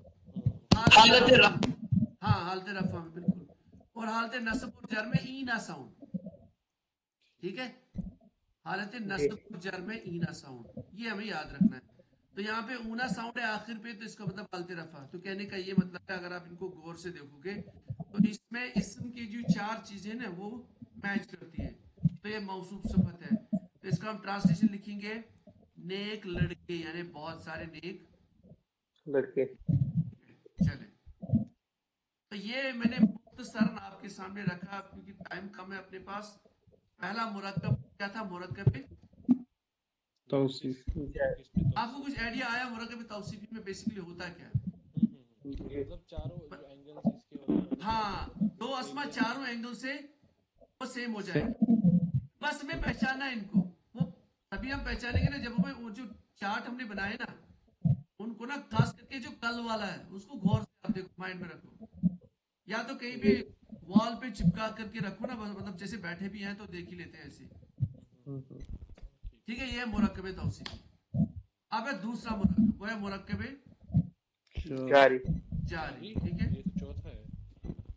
हालत रफ़ा, हाँ हालत रफ़ा में बिल्कुल, और हालत नस्ब और जर में ईना साउंड, ठीक है। हालत नस्ब और जर में ईना साउंड, ये हमें याद रखना है। तो यहाँ पे ऊना साउंड है आखिर पे, तो इसका मतलब हालत रफ़ा। तो कहने का ये मतलब है, अगर आप इनको गौर से देखोगे तो इसमें इस्म की जो चार चीजें ना वो मैच करती है, तो ये मौसूफ सिफत है। तो इसका हम ट्रांसलेशन लिखेंगे नेक लड़के, यानी बहुत सारे नेक लड़के। चले, तो ये मैंने मुख्तसरन आपके सामने रखा क्योंकि टाइम कम है अपने पास। पहला मुरक्कब क्या था? मुरक्कब तौसीफ। आपको कुछ आइडिया आया मुरक्कब तौसीफी में बेसिकली होता क्या? मतलब चारों जो एंगल्स इसके होते हैं, हाँ, दो अस्मा चारों एंगल से वो सेम हो जाएंगे, बस हमें पहचानना है इनको। वो तभी हम पहचानेंगे ना जब हमें वो जो चार्ट हमने बनाए ना उनको ना खास करके जो कल वाला है उसको गौर से आप देखो, माइंड में रखो, या तो कहीं भी वॉल पे चिपका करके रखो ना, मतलब जैसे बैठे भी हैं तो देख ही लेते हैं ऐसे, ठीक है। ये है मुरक्कब तौसीफी। अब है दूसरा मुरक्कब, वो है मुरक्कब जारी। जारी, ठीक है। ये तो चौथा है।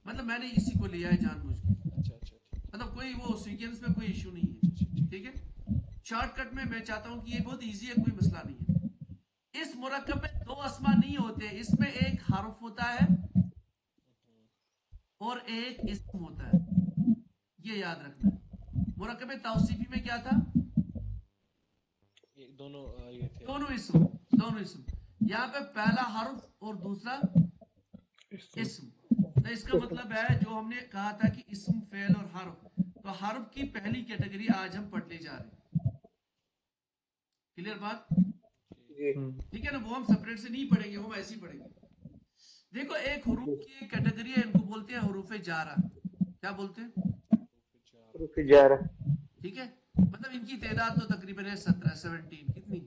मतलब मैंने इसी को लिया है जानबूझ के, अच्छा अच्छा ठीक। मतलब कोई वो सीक्वेंस में कोई इशू नहीं है, ठीक है। शॉर्टकट में मैं चाहता हूं कि ये बहुत इजी है, कोई मसला नहीं है। इस मुरक्कब में दो अस्मा नहीं होते, इसमें एक हर्फ होता है और एक इस्म होता है, ये याद रखना है। मुरक्कब तौसीफी में क्या था? ये दोनों ये थे, दोनों इस्म, दोनों इस्म। यहाँ पे पहला हर्फ और दूसरा इस्म। तो इसका मतलब है जो हमने कहा था कि इस्म फेल और हर्फ, तो हर्फ की पहली कैटेगरी आज हम पढ़ने जा रहे हैं। क्लियर बात? ठीक है ना, वो हम सेपरेट से नहीं पढ़ेंगे, वो हम ऐसे ही पढ़ेंगे। देखो एक हुरूफ की एक कैटेगरी है, इनको बोलते हैं हुरूफ जारा। क्या बोलते हैं? हुरूफ जारा। ठीक है, मतलब इनकी तादाद तो तकरीबन है 17 कितनी?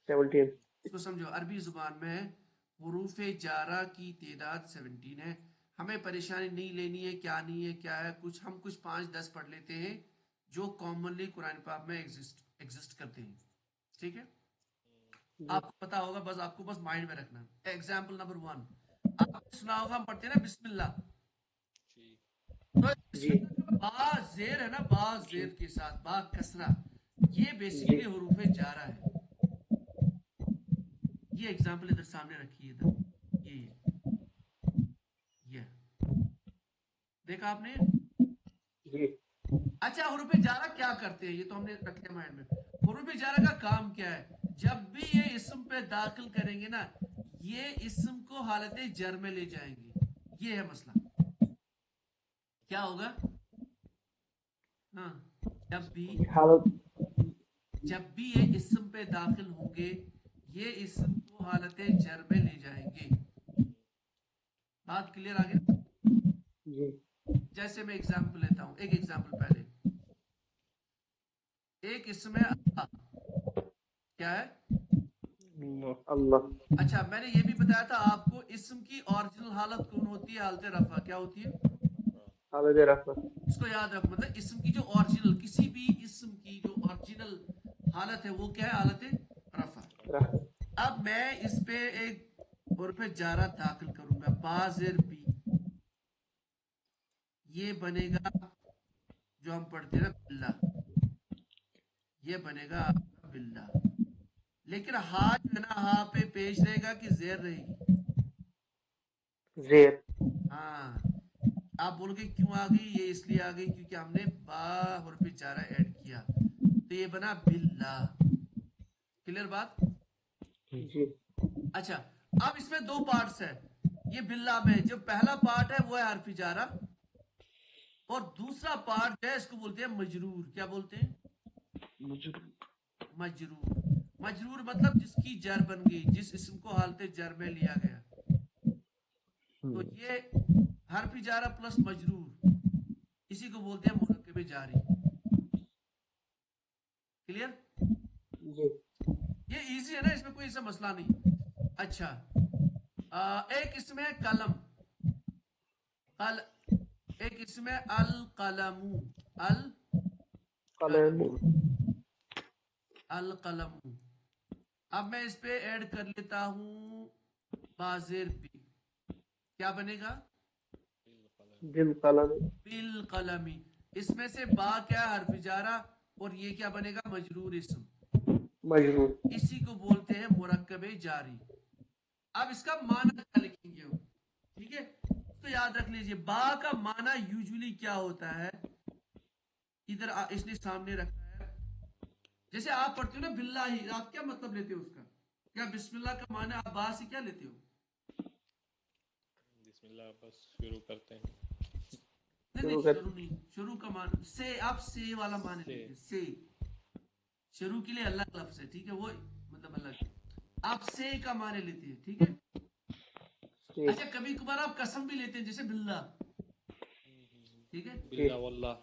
17। इसको समझो, अरबी जुबान में हुरूफ जारा की तादाद 17 है। हमें परेशानी नहीं लेनी है क्या नहीं है क्या है, कुछ हम कुछ 5-10 पढ़ लेते हैं जो कॉमनली कुरान पाक में एग्जिस्ट करते हैं, ठीक है। आपको पता होगा, बस आपको बस माइंड में रखना। एग्जाम्पल नंबर 1, आपने सुना होगा, हम पढ़ते हैं ना बिस्मिल्लाह, तो बिस्मिल्लाह का बा जेर है ना, बा जेर के साथ बा कसरा, ये बेसिकली हुरूफ जारा है। ये एग्जाम्पल इधर सामने रखिए, इधर ये देखा आपने? अच्छा, हुरूफ जारा क्या करते हैं ये तो हमने रख लिया माइंड में। हुरूफ जारा का काम क्या है? जब भी ये इस्म पे दाखिल करेंगे ना, ये इस्म को हालत जर में ले जाएंगे, ये है मसला। क्या होगा? हाँ, जब भी ये इस्म पे दाखिल होंगे, ये इस्म को हालत जर में ले जाएंगे। बात क्लियर आ गई? जैसे मैं एग्जाम्पल लेता हूं, एक एग्जाम्पल पहले, एक इस्म है अल्लाह, क्या है? अल्लाह। अच्छा, मैंने ये भी बताया था आपको, इस्म की ओरिजिनल हालत कौन होती है? हालत रफा। क्या होती है? हालत रफा। इसको याद रखो, मतलब इस्म की जो ओरिजिनल, किसी भी इस्म की जो ओरिजिनल हालत है वो क्या है? हालत रफा। अब मैं इस पे एक उर्फ जारा दाखिल करूंगा, बाजिर बी, ये बनेगा जो हम पढ़ते हैं बिल्ला, ये बनेगा आपका बिल्ला। लेकिन हा जो है ना, हा पे पेश रहेगा कि जेर रहेगी? जेर। हाँ, आप बोलोगे क्यों आ गई? ये इसलिए आ गई क्योंकि हमने बा हुर्फ जारा ऐड किया, तो ये बना बिल्ला। क्लियर बात? जी। अच्छा, अब इसमें दो पार्ट्स है। ये बिल्ला में जो पहला पार्ट है वो है हर्फ जारा, और दूसरा पार्ट जो है इसको बोलते हैं मजरूर। क्या बोलते हैं? मजरूर। मजरूर मतलब जिसकी जर बन गई, जिस इस्म को हालत जर में लिया गया, तो ये हर्फ जारा प्लस मजरूर, इसी को बोलते हैं मुरक्कब जारी। क्लियर? ये इजी है ना, इसमें कोई ऐसा मसला नहीं। अच्छा, एक इसमें है कलम। قل ایک اس میں القلم قلم القلم اب میں اس پہ ایڈ کر لیتا ہوں بازیر پی کیا بنے گا بالقلم بالقلمی اس میں سے با کیا ہے حرف جارہ اور یہ کیا بنے گا مجرور اسم مجرور اسی کو بولتے ہیں مرکب جاری اب اس کا معنی کیا لکھیں گے ہم ٹھیک ہے اس کو یاد رکھ لیجئے با کا معنی یوزلی کیا ہوتا ہے ادھر اس نے سامنے رکھا ہے جیسے آپ پڑھتے ہو نا باللہ آپ کیا مطلب لیتے ہو اس کا کیا بسم اللہ کا معنی آپ با سے کیا لیتے ہو بسم اللہ بس شروع کرتے ہیں نہیں شروع نہیں شروع کا معنی سے آپ سے والا معنی لیتے ہیں سے شروع کے لیے اللہ کا لفظ ہے ٹھیک ہے وہ مطلب اللہ آپ سے کا معنی لیتے ہیں ٹھیک ہے اچھا کبھی کبھار آپ قسم بھی لیتے ہیں جیسے باللہ ٹھیک ہے باللہ واللہ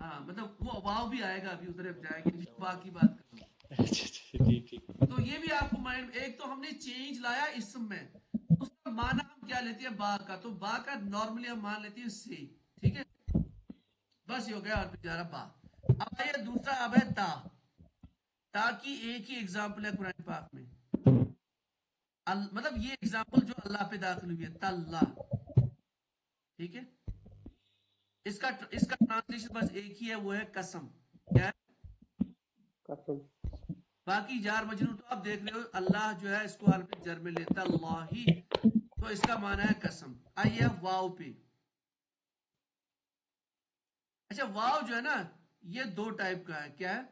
ہاں مطلب وہ واو بھی آئے گا ابھی ادھر اب جائے گا با کی بات کر رہا ہوں ٹھیک تو یہ بھی آپ کو مائنڈ ایک تو ہم نے چینج لایا اسم میں اس کا معنی ہم کیا لیتے ہیں با کا تو با کا نارملی ہم مان لیتے ہیں سے ٹھیک ہے بس یہ ہو گیا حرف جارہ با اب آئیے دوسرا اب ہے تا تا کی ایک ہی ایگزامپل ہے قرآن پاک میں مطلب یہ ایگزامپل جو اللہ پہ داخل ہوئی ہے تاللہ ٹھیک ہے اس کا ٹرانسلیشن بس ایک ہی ہے وہ ہے قسم کیا ہے قسم باقی جار مجرور تو آپ دیکھ رہے ہو اللہ جو ہے اس کو حرف جر میں لیتا اللہ ہی تو اس کا معنی ہے قسم آئیے واو پہ اچھا واو جو ہے نا یہ دو ٹائپ کا ہے کیا ہے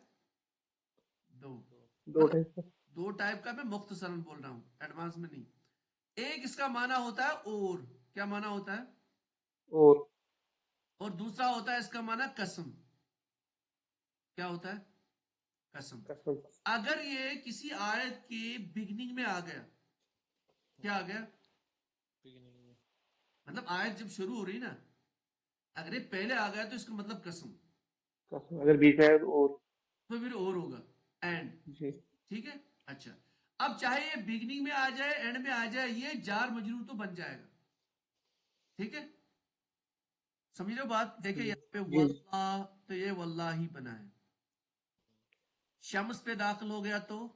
دو ٹائپ کا میں مختصراً بول رہا ہوں ایڈوانس میں نہیں ایک اس کا معنی ہوتا ہے اور کیا معنی ہوتا ہے اور دوسرا ہوتا ہے اس کا معنی قسم کیا ہوتا ہے قسم اگر یہ کسی آیت کے بگننگ میں آ گیا کیا آ گیا مطلب آیت جب شروع ہو رہی نا اگر یہ پہلے آ گیا تو اس کا مطلب قسم اگر بیچ میں اور تو پھر اور ہوگا اینڈ جی ٹھیک ہے اچھا اب چاہے یہ بگننگ میں آ جائے اینڈ میں آ جائے یہ جار مجرور تو بن جائے گا ٹھیک ہے سمجھ رہے ہو بات دیکھیں یہاں پہ واللہ تو یہ واللہ ہی بنا ہے شمس پہ داخل ہو گیا تو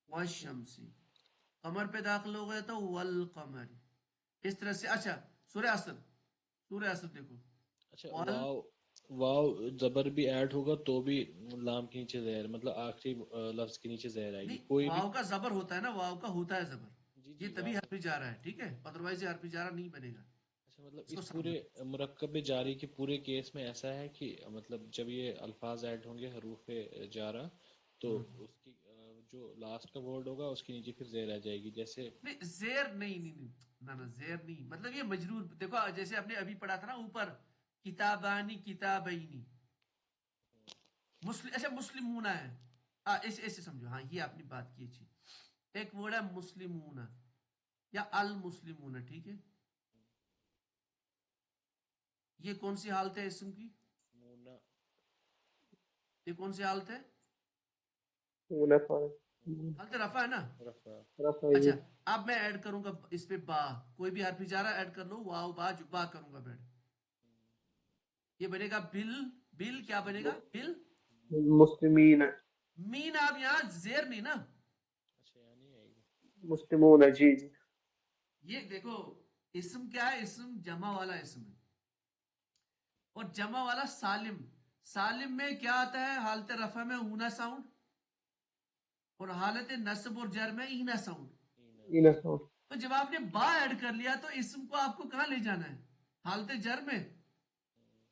والشمسی قمر پہ داخل ہو گیا تو والقمر اس طرح سے اچھا سورہ عصر دیکھو اچھا واو زبر بھی ایڈ ہوگا تو بھی لام کے نیچے زہر مطلب آخری لفظ کے نیچے زہر آئے گی کوئی بھی واو کا زبر ہوتا ہے نا واو کا ہوتا ہے زبر یہ تبھی حرف جارہ ہے ٹھیک ہے ادروائز یہ حرف جارہ نہیں بنے گا اچھا مطلب اس پورے مرکب جاری کے پورے کیس میں ایسا ہے کہ مطلب جب یہ الفاظ ایڈ ہوں گے حروف جارہ تو اس کی جو لاسٹ کا ورڈ ہوگا اس کے نیچے پھر زیر آ جائے گی جیسے نہیں زیر نہیں زیر نہیں مطلب یہ مجرور دیکھو جیسے آپ نے ابھی پڑھا تھا نا اوپر کتابانی کتابینی اچھا مسلمون ہے ایسے سمجھو ہاں یہ آپ نے بات کی اچھی ایک ورڈ ہے مسلمون یا المسلمون ٹھیک ہے یہ کون سی حالت ہے اسم کی یہ کون سی حالت ہے حالت رفع ہے نا اچھا اب میں ایڈ کروں گا اس پہ با کوئی بھی حرف جارہ ایڈ کر لو واو با جو با کروں گا بیٹھ یہ بنے گا بل کیا بنے گا بل مسلمین مین آپ یہاں زیر نہیں نا مسلمون جی یہ دیکھو اسم کیا ہے اسم جمع والا اسم ہے اور جمع والا سالم میں کیا آتا ہے حالت رفع میں اونا ساؤنڈ اور حالت نصب اور جر میں اینا ساؤنڈ تو جب آپ نے با ایڈ کر لیا تو اسم کو آپ کو کہاں لے جانا ہے حالت جر میں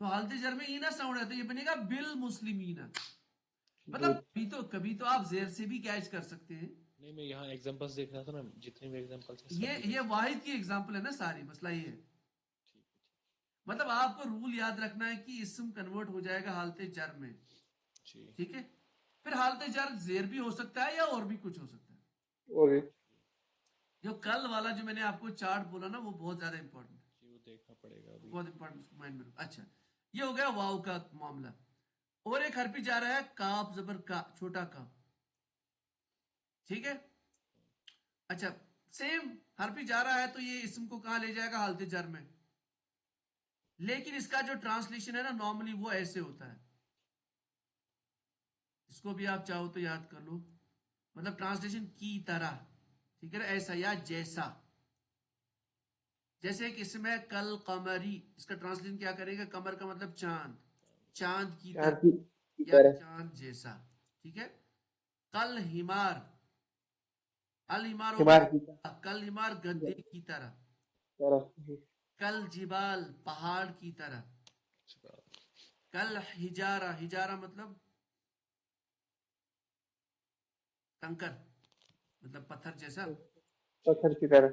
تو حالت جر میں اینا ساؤنڈ ہے تو یہ بنے گا بالمسلمین مطلب کبھی تو آپ زیر سے بھی کیچ کر سکتے ہیں نہیں میں یہاں ایگزامپلز دیکھ رہا تھا نا جتنے بھی ایگزامپلز یہ واحد کی ایگزامپل ہے نا ساری مسئلہ یہ ہے مطلب آپ کو رول یاد رکھنا ہے کہ اسم کنورٹ ہو جائے گا حالت جر میں ٹھیک ہے پھر حالت جر زیر بھی ہو سکتا ہے یا اور بھی کچھ ہو سکتا ہے جو کل والا جو میں نے آپ کو چارٹ بولا نا وہ بہت زیادہ امپورٹنٹ ہے دیکھنا پڑے گا بہت امپورٹنٹ مائنڈ میں رکھو اچھا یہ ہو گیا واو کا معاملہ اور ایک حرف جا رہا ہے کاف زبر کا چھوٹا کا ٹھیک ہے اچھا سیم حرف جا رہا ہے تو یہ اسم کو کہاں لے جائے گا حالت جر میں لیکن اس کا جو ٹرانسلیشن ہے نا نارملی وہ ایسے ہوتا ہے. اس کو بھی آپ چاہو تو یاد کر لو. مطلب ٹرانسلیشن کی طرح, ٹھیک ہے نا, ایسا یا جیسا. جیسے ایک اسم ہے کل قمری, اس کا ٹرانسلیشن کیا کرے گا؟ قمر کا مطلب چاند, چاند کی طرح کی یا طرح. چاند جیسا. ٹھیک ہے. کل ہمار, الہمار ہو حمار کی گیا, کل ہمار گدھے کی طرح. طرح. جی. کل جبال پہاڑ کی طرح. کل ہجارہ, ہجارہ مطلب کنکر, مطلب پتھر جیسا. پتھر کی طرح.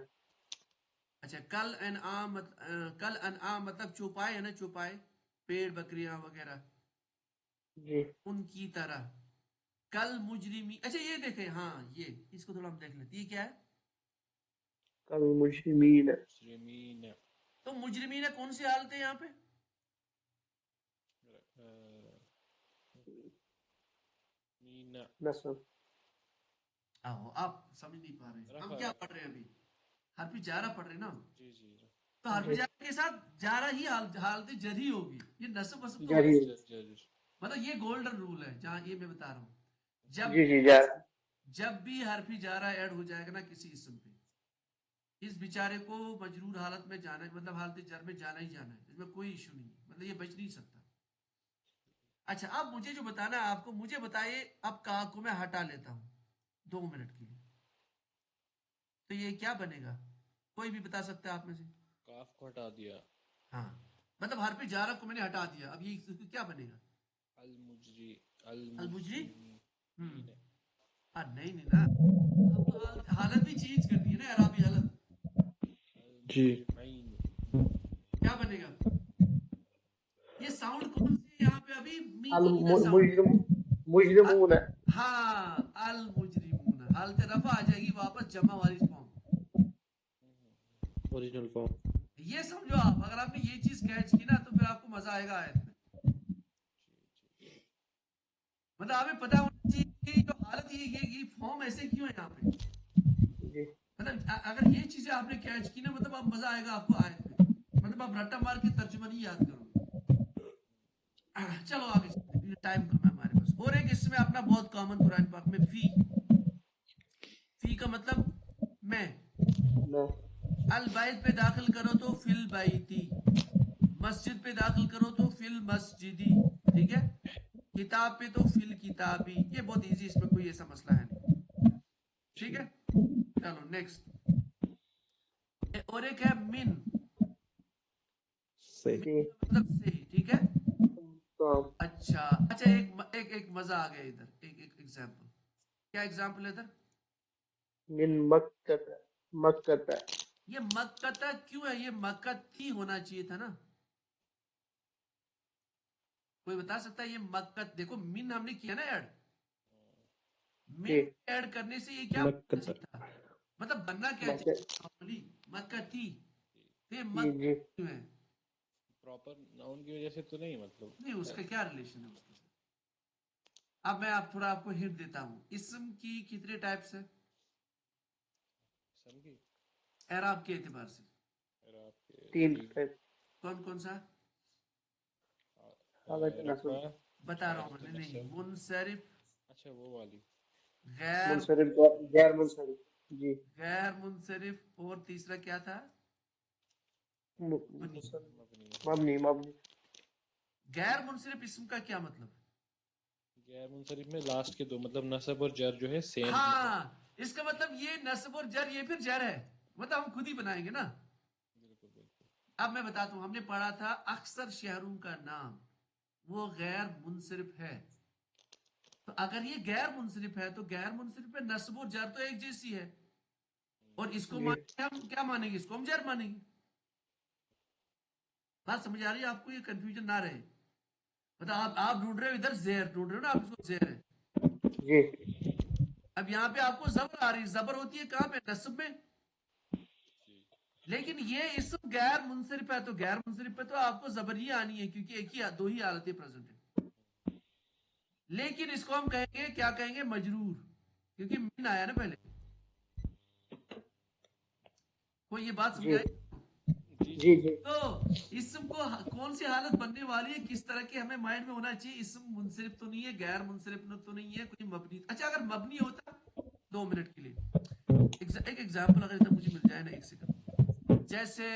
اچھا کل انعام, کل انعام مطلب چوپائے ہے نا, چوپائے پیڑ بکریاں وغیرہ, جی. ان کی طرح. کل مجرمی, اچھا یہ دیکھیں, ہاں یہ اس کو تھوڑا ہم دیکھ لیتے, یہ کیا ہے؟ کل مجرمین. مجرمین. تو مجرمین کون سی حالت ہے یہاں پہ؟ نصب. آہو, آپ سمجھ نہیں پا رہے. ہم کیا پڑھ رہے ہیں ابھی؟ حرف جارہ پڑھ رہے ہیں نا. جی جی. تو حرف جارہ کے ساتھ جارہ ہی حالت جری ہوگی. یہ نصب وصب تو جری. مطلب یہ گولڈن رول ہے جہاں یہ میں بتا رہا ہوں. جی جی جارہ. جب بھی حرف جارہ ایڈ ہو جائے گا نا کسی اسم پہ, اس بیچارے کو مجرور حالت میں جانا ہے, مطلب حالت جر میں جانا ہی جانا ہے. اس میں کوئی ایشو نہیں, مطلب یہ بچ نہیں سکتا. اچھا اب مجھے جو بتانا ہے آپ کو, مجھے بتائیے. اب کا کو میں ہٹا لیتا ہوں 2 منٹ کے لیے, تو یہ کیا بنے گا؟ کوئی بھی بتا سکتا ہے آپ میں سے؟ کاف کو ہٹا دیا. ہاں, مطلب حرف جارہ کو میں نے ہٹا دیا, اب یہ کیا بنے گا؟ المجری. المجری. نہیں نہیں نا, اب تو حالت بھی چینج کرنی ہے نا, عرابی حالت. جی. کیا بنے گا؟ یہ ساؤنڈ کون سی ہے یہاں پہ ابھی؟ مین ساؤنڈ. مجرمون. ہاں, المجرمون. حالت رفع آ جائے گی واپس جمع والی فارم. Original form. یہ سمجھو آپ, اگر آپ نے یہ چیز کیچ کی نا تو پھر آپ کو مزہ آئے گا آیت میں. مطلب آپ پتا ہونا چاہیے کہ جو حالت یہ فارم ایسے کیوں ہے یہاں پہ. مطلب اگر یہ چیزیں آپ نے کیچ کی نا, مطلب اب مزہ آئے گا آپ کو آیت میں. مطلب آپ رٹا مار کے ترجمہ نہیں یاد کرو گے. چلو آگے چلتے ہیں, ٹائم کم ہے ہمارے پاس. اور ایک اس میں اپنا بہت کامن قرآن پاک میں فی. فی کا مطلب میں. البیت پہ داخل کرو تو فی البیتی, مسجد پہ داخل کرو تو فی المسجدی. ٹھیک ہے. کتاب پہ تو فی الکتابی. یہ بہت ایزی, اس میں کوئی ایسا مسئلہ ہے نہیں. ٹھیک ہے. چلو نیکسٹ. اور ایک ہے من. مطلب سے. ٹھیک ہے. اچھا ایک مزہ آ گیا ادھر. ایک ایگزامپل. کیا ایگزامپل ہے ادھر؟ من مکہ. یہ مکہ کیوں ہے؟ یہ مکتی ہونا چاہیے تھا نا. کوئی بتا سکتا ہے یہ مکت؟ دیکھو من ہم نے کیا نا ایڈ, من ایڈ کرنے سے یہ کیا تھا, مطلب بننا کیا چاہیے؟ مکتی. یہ مکہ کیوں ہے؟ پراپر ناؤن کی وجہ سے تو نہیں, مطلب نہیں, اس کا کیا ریلیشن ہے اس کے ساتھ؟ اب میں تھوڑا آپ کو ہنٹ دیتا ہوں. اسم کی کتنے ٹائپس ہیں اعراب کے اعتبار سے؟ 3. کون کون سا بتا رہا ہوں میں؟ نہیں, منصرف. اچھا وہ والی. غیر منصرف. جی. غیر منصرف. اور تیسرا کیا تھا؟ مبنی. غیر منصرف اسم کا کیا مطلب؟ غیر منصرف میں لاسٹ کے دو مطلب نصب اور جر جو ہے سیم. ہاں, اس کا مطلب یہ نصب اور جر, یہ پھر جر ہے, مطلب ہم خود ہی بنائیں گے نا. اب میں بتاتا ہوں, ہم نے پڑھا تھا اکثر شہروں کا نام وہ غیر منصرف ہے. تو اگر یہ غیر منصرف ہے تو غیر منصرف پہ نصب اور جر تو ایک جیسی ہے, اور اس کو ہم کیا مانیں گے؟ اس کو ہم جر مانیں گے. بات سمجھ آ رہی ہے آپ کو؟ یہ کنفیوژن نہ رہے. مطلب آپ ڈھونڈ رہے ہو ادھر زیر ڈھونڈ رہے ہو نا آپ, اس کو زیر ہے. جی. اب یہاں پہ آپ کو زبر آ رہی ہے. زبر ہوتی ہے کہاں پہ؟ نصب میں. لیکن یہ اسم غیر منصرف ہے, تو غیر منصرف پہ تو آپ کو زبر ہی آنی ہے, کیونکہ دو ہی حالتیں پریزنٹ ہیں. لیکن اس کو ہم کہیں گے, کیا کہیں گے؟ مجرور, کیونکہ من آیا نا پہلے. کوئی یہ بات سمجھ آئی؟ جی جی جی تو اسم کو کون سی حالت بننے والی ہے, کس طرح کے ہمیں مائنڈ میں ہونا چاہیے. اسم منصرف تو نہیں ہے, غیر منصرف تو نہیں ہے, کوئی مبنی. اچھا اگر مبنی ہوتا 2 منٹ کے لیے ایک ایگزامپل اگر ادھر مجھے مل جائے نا, ایک سیکنڈ. جیسے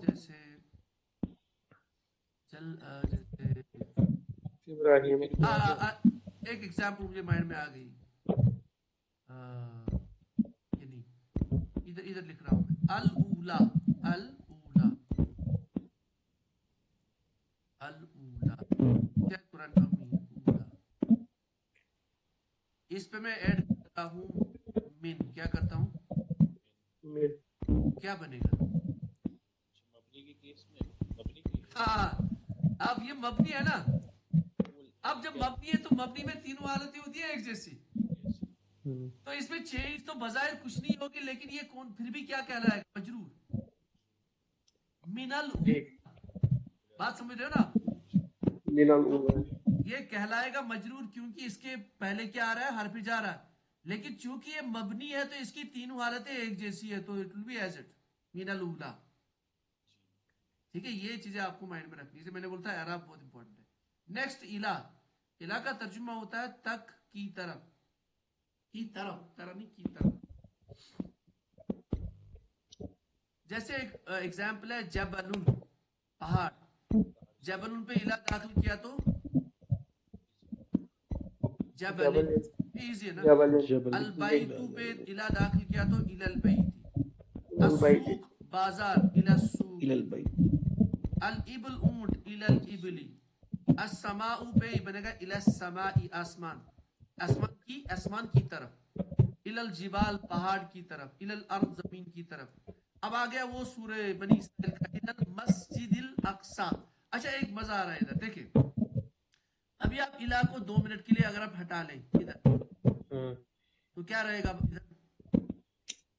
جیسے جیسے ابراہیم ایک ایگزامپل مجھے مائنڈ میں آ گئی. یہ نہیں, ادھر لکھ رہا ہوں میں. الاولا الاولا الاولا کیا قرآن مبنی ہے. اولا اس پہ میں ایڈ کرتا ہوں من. کیا کرتا ہوں, کیا بنے گا. مبنی کے کیس میں مبنی کی ہاں اب یہ مبنی ہے نا. اب جب مبنی ہے تو مبنی میں تینوں حالتیں ہوتی ہیں ایک جیسی, تو اس میں چینج تو بظاہر کچھ نہیں ہوگی, لیکن یہ کون پھر بھی کیا کہلائے گا, مجرور. من جی بات سمجھ رہے ہو نا. من الاولا یہ کہلائے گا مجرور کیونکہ اس کے پہلے کیا آ رہا ہے, حرف جا رہا ہے. لیکن چونکہ یہ مبنی ہے تو اس کی تینوں حالتیں ایک جیسی ہے, تو it will be as it من الاولا. ٹھیک ہے, یہ چیزیں آپ کو مائنڈ میں رکھنی ہے. میں نے بولتا ہے اعراب بہت امپورٹنٹ ہے. نیکسٹ الا. الا کا ترجمہ ہوتا ہے تک کی طرف. کی طرف, طرف نہیں, کی طرف. جیسے ایک ایگزامپل ہے جبل, پہاڑ. جبل پہ الا داخل کیا تو جبل, ایزی ہے نا. جبل البیت پہ الا داخل کیا تو الی البیت. البیت السوق بازار, الی السوق. الى البيت. الابل اونٹ, الی الابل. السماء پہ بنے گا الی السماء, آسمان. آسمان کی طرف. الی الجبال, پہاڑ کی طرف. الی الارض, زمین کی طرف. اب آ گیا وہ سورہ بنی اسرائیل کا الی المسجد الاقصی. اچھا ایک مزہ آ رہا ہے ادھر دیکھیں. ابھی آپ الا کو 2 منٹ کے لیے اگر آپ ہٹا لیں ادھر, تو کیا رہے گا ادھر.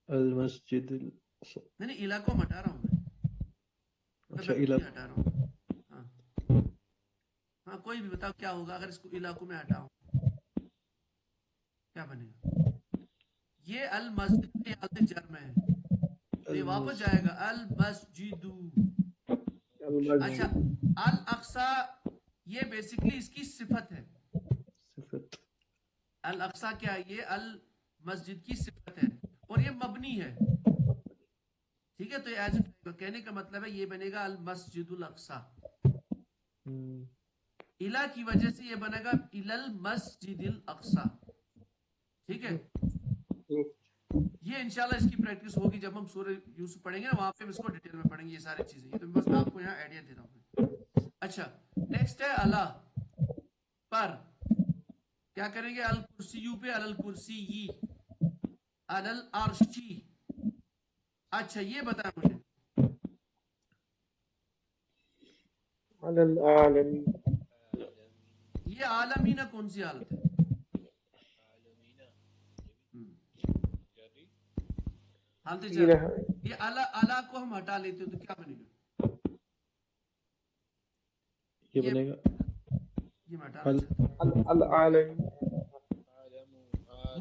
المسجد نہیں الا کو ہم ہٹا رہا ہوں میں, اچھا میں الى ہٹا رہا ہوں. ہاں ہاں, کوئی بھی بتاؤ کیا ہوگا اگر اس کو الا کو میں ہٹاؤں, کیا بنے گا. یہ المسجد کی حالت جر میں ہے, تو یہ واپس جائے گا المسجد. اچھا الاقصی, یہ بیسیکلی اس کی صفت ہے. صفت الاقصی کیا ہے, یہ المسجد کی صفت ہے اور یہ مبنی ہے. ٹھیک ہے, تو یہ ایز کہنے کا مطلب ہے یہ بنے گا المسجد الاقصی. الا کی وجہ سے یہ بنے گا الی المسجد الاقصی. ٹھیک ہے, یہ انشاءاللہ اس کی پریکٹس ہوگی جب ہم سورہ یوسف پڑھیں گے نا, وہاں پہ اس کو ڈیٹیل میں پڑھیں گے یہ ساری چیزیں. یہ تو بس آپ کو یہاں آئیڈیا دے رہا ہوں. اچھا نیکسٹ ہے اللہ پر. کیا کریں گے, الکرسیو پہ الکرسی, الارشی. اچھا یہ بتا مجھے العالمین, یہ عالمینہ کون سی حالت ہے. حالت جر. یہ اعلی کو ہم ہٹا لیتے ہو تو کیا بنے گا, یہ بنے گا یہ میں ہٹانا چاہتا ہوں. العالمین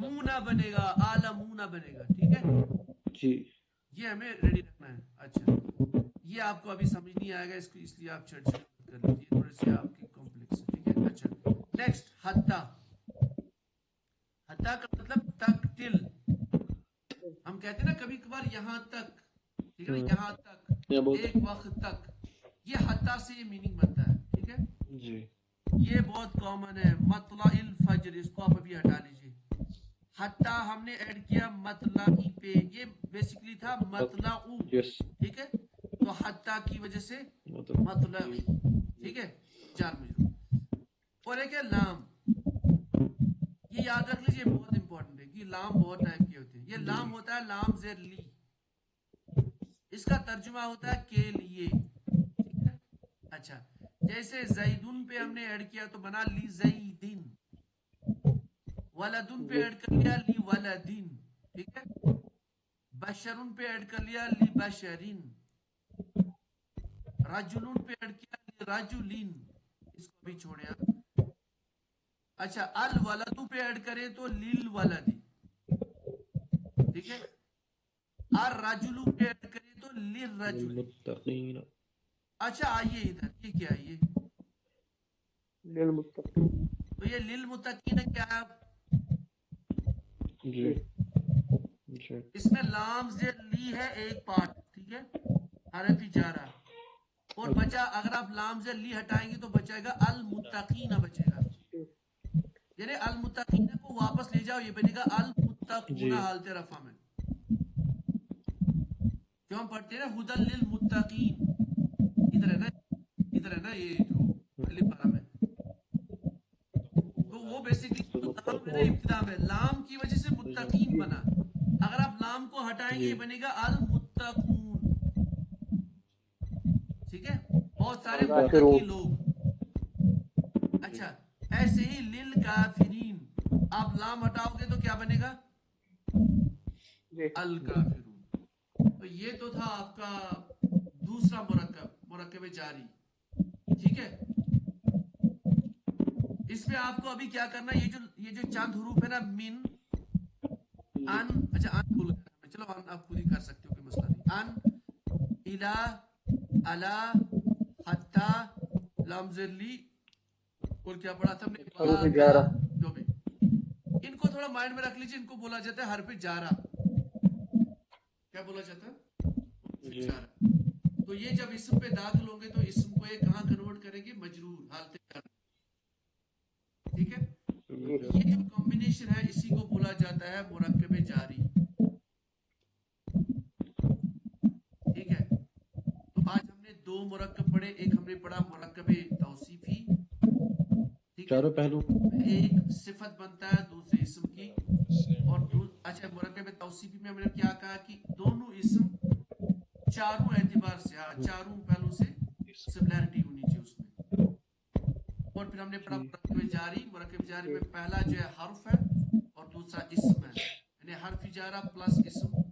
مونا بنے گا, عالمونا بنے گا. ٹھیک ہے, جی یہ ہمیں ریڈی رکھنا ہے. اچھا یہ آپ کو ابھی سمجھ نہیں آئے گا, اس کو اس لیے آپ چڑ کر لیجیے, تھوڑے سے آپ کی کمپلیکس ہے. ٹھیک ہے, اچھا نیکسٹ حتی. حتی کا مطلب تک ٹل. ہم کہتے ہیں نا کبھی کبھار یہاں تک, ٹھیک ہے نا, یہاں تک, ایک وقت تک. یہ حتی سے یہ میننگ بنتا ہے. ٹھیک ہے, جی یہ بہت کامن ہے. مطلع الفجر, اس کو آپ ابھی ہٹا لیجیے. حتی ہم نے ایڈ کیا مطلعی پہ, یہ بیسیکلی تھا مطلع. یس ٹھیک ہے, تو حتی کی وجہ سے مطلعی. ٹھیک ہے, جار مجرور. اور ایک ہے لام. یہ یاد رکھ لیجیے, بہت امپورٹنٹ ہے کہ لام بہت ٹائپ کے ہوتے ہیں. یہ لام ہوتا ہے لام زیر لی, اس کا ترجمہ ہوتا ہے کے لیے. ٹھیک ہے, اچھا جیسے زیدن پہ ہم نے ایڈ کیا تو بنا لی زیدن. ولدن پہ ایڈ کر لیا لی ولدن. ٹھیک ہے, بشرن پہ ایڈ کر لیا لی بشرین. رجلن پہ ایڈ کیا لی رجلین. اس کو بھی چھوڑے آپ. اچھا الولد پہ ایڈ کریں تو للولدی. ٹھیک ہے, الرجل پہ ایڈ کریں تو लिर्रजुल। लिलमुत्तकीन। अच्छा आइए इधर, ये क्या है ये? लिलमुत्तकीन। तो ये लिलमुत्तकीन क्या है? जी जी इसमें लाम से ली है एक पार्ट, ठीक है, हरफ जारा, और बचा, अगर आप लाम से ली हटाएंगे तो बचेगा अल मुत्तकीना बचेगा। यानी अल मुत्तकीना को वापस ले जाओ, ये बनेगा अल जी मुत्तकूना हालत रफा में। जो हम पढ़ते हैं ना हुदल लिल मुत्तकीन, इधर है ना, इधर है ना ये जो पहली पारा में, तो वो बेसिकली लाम है ना इब्तिदा में, लाम की वजह से मुत्तकीन बना। अगर आप लाम को हटाएंगे ये बनेगा अल मुत्तकून, ठीक है, बहुत सारे मुत्तकी लोग। अच्छा ऐसे ही लिल काफिरीन, आप लाम हटाओगे तो क्या बनेगा? अल काफिरून। तो ये तो था आपका दूसरा मुरक्कब, मुरक्कब जारी, ठीक है। इसमें आपको अभी क्या करना है, ये जो चंद हुरूफ है ना, मिन, अन, अच्छा अन भूल गया, चलो अन आप खुद ही कर सकते हो, कोई मसला नहीं। अन, इला, अला, हत्ता, लमजली, और क्या पढ़ा था हमने, जारा। जो भी, इनको थोड़ा माइंड में रख लीजिए, इनको बोला जाता है हरफ जारा। क्या बोला जाता है? जारा। तो ये जब इसम पे दाखिल होंगे तो इसम को ये कहाँ कन्वर्ट करेंगे? मजरूर, हालत जारा, ठीक है। ये जो कॉम्बिनेशन है इसी को बोला जाता है मुरक्कब जारी, ठीक है। तो आज हमने दो मुरक्कब पढ़े, एक हमने पढ़ा मुरक्कब तौसीफी, ठीक है, चारों पहलू। एक सिफत बनता है दूसरे इसम की, और अच्छा मुरक्कब तौसीफी में हमने क्या कहा कि दोनों इसम चारों एतबार से, हाँ चारों पहलू से सिमिलैरिटी होनी चाहिए उसमें। और फिर हमने पढ़ा मुरक्कब जारी, मुरक्कब जारी में पहला जो है हर्फ है और दूसरा इसम है, यानी हर्फ जारा प्लस इसम